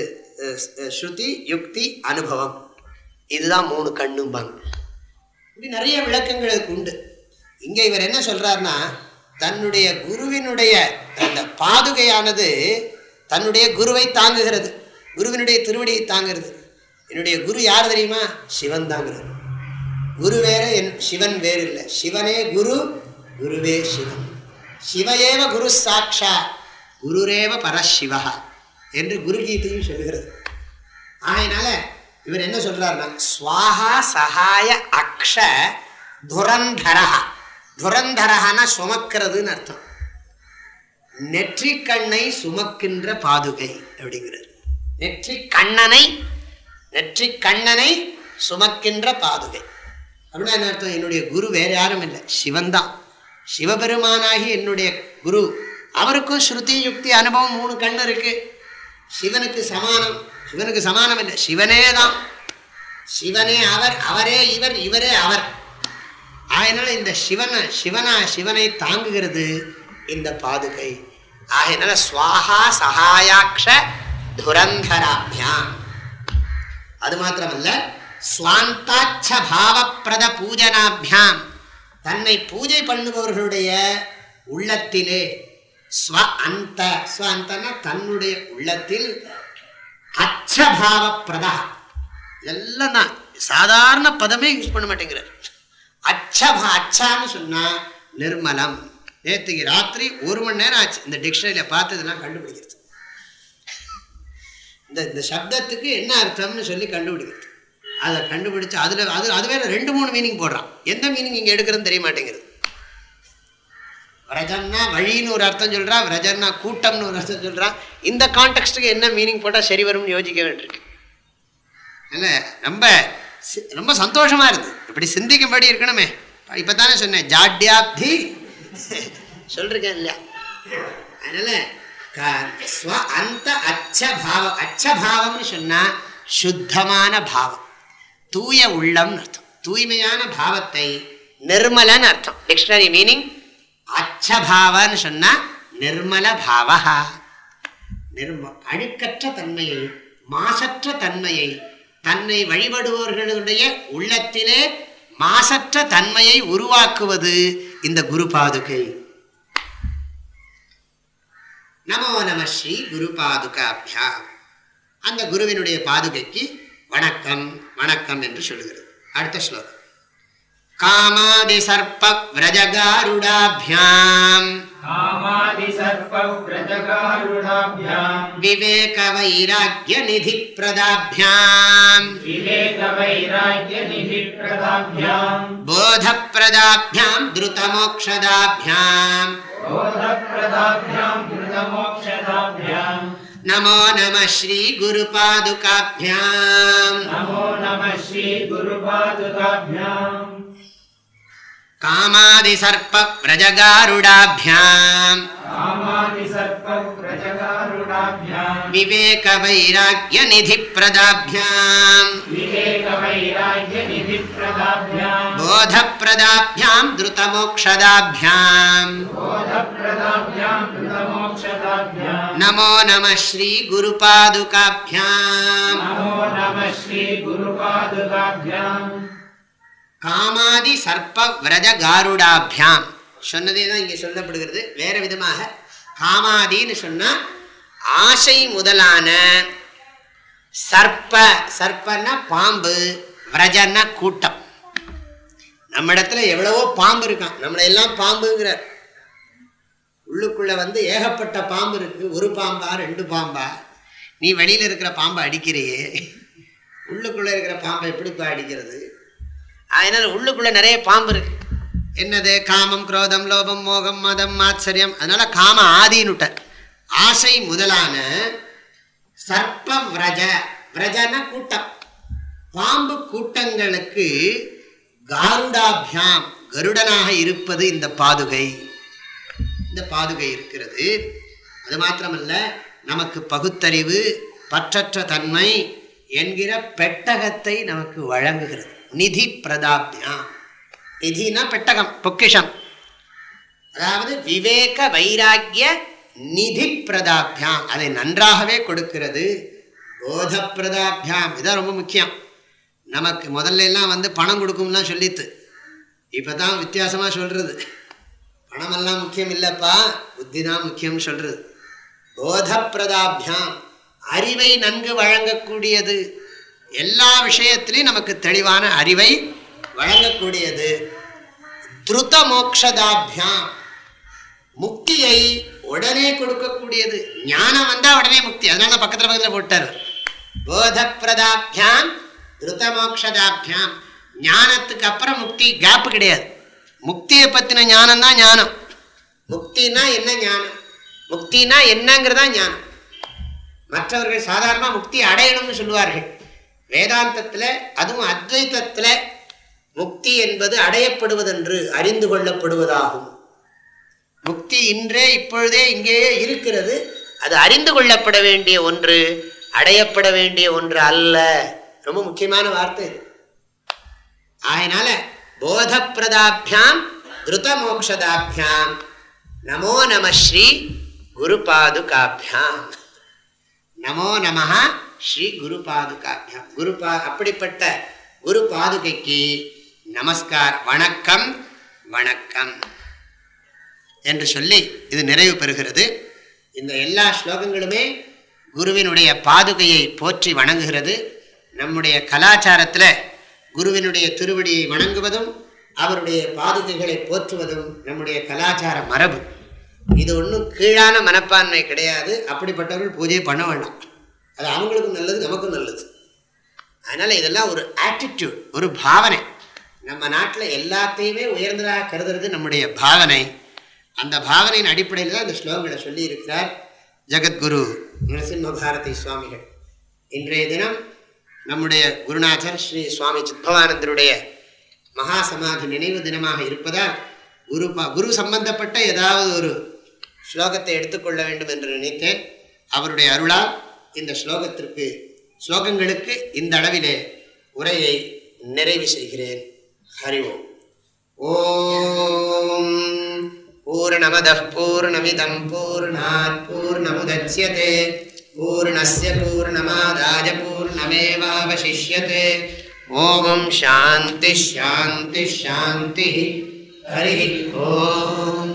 Speaker 2: ஸ்ருதி யுக்தி அனுபவம், இதுதான் 3 கண்ணும்பாங்க. இப்படி நிறைய விளக்கங்களுக்கு உண்டு. இங்க இவர் என்ன சொல்றாருன்னா தன்னுடைய குருவினுடைய அந்த பாதுகையானது தன்னுடைய குருவை தாங்குகிறது, குருவினுடைய திருவடியை தாங்கிறது. என்னுடைய குரு யார் தெரியுமா? சிவன் தாங்கிறது. குரு வேற சிவன் வேறு இல்லை. சிவனே குரு, குருவே சிவன். சிவயேவ குரு சாட்சா குருரேவ பரசிவா என்று குருகீதையும் சொல்லுகிறது. ஆகையினால இவர் என்ன சொல்றாருன்னா ஸ்வாஹா சகாய அக்ஷ துரந்தரா. துரந்தரஹான சுமக்கிறதுன்னு அர்த்தம். நெற்றிக் கண்ணை சுமக்கின்ற பாதுகை அப்படிங்கிறது. நெற்றிக் கண்ணனை சுமக்கின்ற பாதுகை அப்படின்னா என்ன அர்த்தம்? என்னுடைய குரு வேற யாரும் இல்லை, சிவன்தான். சிவபெருமானாகி என்னுடைய குரு. அவருக்கும் ஸ்ருதி யுக்தி அனுபவம் 3 கண் இருக்கு. சிவனுக்கு சமானம் இல்லை, சிவனே தான். சிவனே அவர், அவரே இவர், இவரே அவர். ஆகையினால இந்த சிவனை தாங்குகிறது இந்த பாதுகை. ஆகையினால ஸ்வாஹா சகாயாக்ஷ துரந்தராபியாம். அது மாத்திரமல்ல ஸ்வாந்தாட்ச பாவப்பிரத பூஜனாபியாம். தன்னை பூஜை பண்ணுபவர்களுடைய உள்ளத்திலே ஸ்வஅந்தனா தன்னுடைய உள்ளத்தில் அச்சபாவப்பிரதா. இதெல்லாம் தான் சாதாரண பதமே யூஸ் பண்ண மாட்டேங்கிறார். அச்சான்னு சொன்னா நிர்மலம். நேற்றுக்கு ராத்திரி 1 மணி நேரம் ஆச்சு இந்த டிக்ஷனரியில பார்த்து இதெல்லாம் கண்டுபிடிக்கிறது. இந்த சப்தத்துக்கு என்ன அர்த்தம்னு சொல்லி கண்டுபிடிக்கிறது. அதை கண்டுபிடிச்சு அது வேற 2-3 மீனிங் போடுறான். எந்த மீனிங் இங்க எடுக்கிறதுன்னு தெரிய மாட்டேங்கிறது. விரஜம்னா வழின்னு ஒரு அர்த்தம் சொல்றா, விரஜம்னா கூட்டம்னு ஒரு அர்த்தம் சொல்றான். இந்த கான்டெக்ஸ்டுக்கு என்ன மீனிங் போட்டா சரி வரும்னு யோசிக்க வேண்டியிருக்கு. ரொம்ப சந்தோஷமா இருக்கு. இப்படி சிந்திக்கும்படி இருக்கணுமே. இப்பதானே சொன்னேன் ஜாட்யாப்தி சொல்றேன் இல்லையா? அதனால அச்சபாவம்னு சொன்னா சுத்தமான பாவம், தூய உள்ளம் அர்த்தம். தூய்மையான பாவத்தை நிர்மலன்னு அர்த்தம். டிக்ஷனரி மீனிங் அச்சபாவன்னு சொன்னா நிர்மல பாவா. அழுக்கற்ற தன்மையை, மாசற்ற தன்மையை, தன்னை வழிபடுபவர்களுடைய உள்ளத்திலே மாசற்ற தன்மையை உருவாக்குவது இந்த குரு பாதுகை. நமோ நம ஸ்ரீ குரு பாதுகாபியாம். அந்த குருவினுடைய பாதுகைக்கு வணக்கம் வணக்கம் என்று சொல்லுகிறது. அடுத்த ஸ்லோகம். காமாதி சர்ப்ப விரஜகாருடாபியாம் விவேக வைராக்ய நிதி பிரதாபியாம் போத பிரதாபியாம் த்ருத மோக்ஷதாபியாம் நமோ நம ஸ்ரீ குரு பாதுகாபியாம். காமாதி சர்ப்ப விரஜகாருடாபியாம் விவேக வைராக்ய நிதி பிரதாப்யாம் போத பிரதாப்யாம் த்ருத மோக்ஷதாப்யாம் நமோ நம ஸ்ரீ குரு பாதுகாப்யாம் காமாதி சர்ப்ப விரஜ காருடாப்யாம். சொன்னதே தான் இங்கே சொல்லப்படுகிறது. வேற விதமாக காமாதின்னு சொன்னா ஆசை முதலான சர்ப்பன்னா பாம்பு, விரஜன்னா கூட்டம். நம்ம இடத்துல எவ்வளவோ பாம்பு இருக்கான், நம்மளை எல்லாம் பாம்புங்கிறார். உள்ளுக்குள்ள ஏகப்பட்ட பாம்பு இருக்கு. ஒரு பாம்பா ரெண்டு பாம்பா? நீ வெளியில இருக்கிற பாம்பை அடிக்கிறையே, உள்ளுக்குள்ள இருக்கிற பாம்பை எப்படிப்பா அடிக்கிறது? அதனால உள்ளுக்குள்ள நிறைய பாம்பு இருக்கு. என்னது? காமம், குரோதம், லோபம், மோகம், மதம், ஆச்சரியம். அதனால காம ஆதினுட்ட ஆசை முதலான சர்ப்ப விரஜ, விரஜன கூட்டம், பாம்பு கூட்டங்களுக்கு காருடாபியாம் கருடனாக இருப்பது இந்த பாதுகை. இந்த பாதுகை இருக்கிறது. அது மாத்திரமல்ல, நமக்கு பகுத்தறிவு, பற்றற்ற தன்மை என்கிற பெட்டகத்தை நமக்கு வழங்குகிறது. நிதி பிரதாப்யாம். நிதினா பெட்டகம், பொக்கிஷம். அதாவது விவேக வைராக்கிய நிதி பிரதாப்யாம், அதை நன்றாகவே கொடுக்கிறது. போத பிரதாப்யாம், இதான் ரொம்ப முக்கியம். நமக்கு முதல்ல எல்லாம் பணம் கொடுக்கும்லாம் சொல்லித்து, இப்பதான் வித்தியாசமா சொல்றது. பணமெல்லாம் முக்கியம் இல்லப்பா, புத்தி தான் முக்கியம் சொல்றது. போத பிரதாப்யாம், அறிவை நன்கு வழங்கக்கூடியது. எல்லா விஷயத்திலையும் நமக்கு தெளிவான அறிவை வழங்கக்கூடியது. த்ருத மோக்ஷதாபியாம், முக்தியை உடனே கொடுக்கக்கூடியது. ஞானம் வந்தா உடனே முக்தி. அதனால பக்கத்துல போட்டார். போத பிரதாபியாம் த்ருத மோக்ஷதாபியாம். ஞானத்துக்கு அப்புறம் முக்தி, கேப் கிடையாது. முக்தியை பத்தின ஞானம் தான் ஞானம். முக்தினா என்ன ஞானம்? முக்தினா என்னங்கிறதா ஞானம். மற்றவர்கள் சாதாரண முக்தி அடையணும்னு சொல்லுவார்கள். வேதாந்தத்தில், அதுவும் அத்வைத்தத்தில், முக்தி என்பது அடையப்படுவதென்று அறிந்து கொள்ளப்படுவதாகும். முக்தி இன்றே இப்பொழுதே இங்கேயே இருக்கிறது. அது அறிந்து கொள்ளப்பட வேண்டிய ஒன்று, அடையப்பட வேண்டிய ஒன்று அல்ல. ரொம்ப முக்கியமான வார்த்தை. அதனால போத பிரதாபியாம் த்ருத மோக்ஷதாபியாம் நமோ நம ஸ்ரீ குரு பாதுகாபியாம். நமோ நம ஸ்ரீ குரு பாதுகாபியாம். அப்படிப்பட்ட குரு பாதுகைக்கு நமஸ்கார், வணக்கம் வணக்கம் என்று சொல்லி இது நிறைவு பெறுகிறது. இந்த எல்லா ஸ்லோகங்களுமே குருவினுடைய பாதுகையை போற்றி வணங்குகிறது. நம்முடைய கலாச்சாரத்தில் குருவினுடைய திருவடியை வணங்குவதும் அவருடைய பாதுகைகளை போற்றுவதும் நம்முடைய கலாச்சார மரபு. இது ஒன்றும் கீழான மனப்பான்மை கிடையாது. அப்படிப்பட்டவர்கள் பூஜை பண்ண வேண்டாம். அது அவங்களுக்கும் நல்லது, நமக்கும் நல்லது. அதனால் இதெல்லாம் ஒரு ஆட்டிடியூட், ஒரு பாவனை. நம்ம நாட்டில் எல்லாத்தையுமே உயர்ந்ததாக கருதுறது நம்முடைய பாவனை. அந்த பாவனையின் அடிப்படையில் தான் இந்த ஸ்லோகங்களை சொல்லி இருக்கிறார் ஜெகத்குரு நரசிம்ம பாரதி சுவாமிகள். இன்றைய தினம் நம்முடைய குருநாதர் ஸ்ரீ சுவாமி சித்பவானந்தருடைய மகா சமாதி நினைவு தினமாக இருப்பதால் குரு சம்பந்தப்பட்ட ஏதாவது ஒரு ஸ்லோகத்தை எடுத்துக்கொள்ள வேண்டும் என்று நினைத்தேன். அவருடைய அருளால் இந்த ஸ்லோகங்களுக்கு இந்த அளவிலே உரையை நிறைவு செய்கிறேன். ஹரி ஓம். ஓம் பூர்ணமதః பூர்ணமிதம் பூர்ணாத் பூர்ணமுதச்யதே பூர்ணஸ்ய பூர்ணமாதாய பூர்ணமேவாவசிஷ்யதே. ஓம் சாந்தி ஷாந்தி ஷாந்தி. ஹரி ஓம்.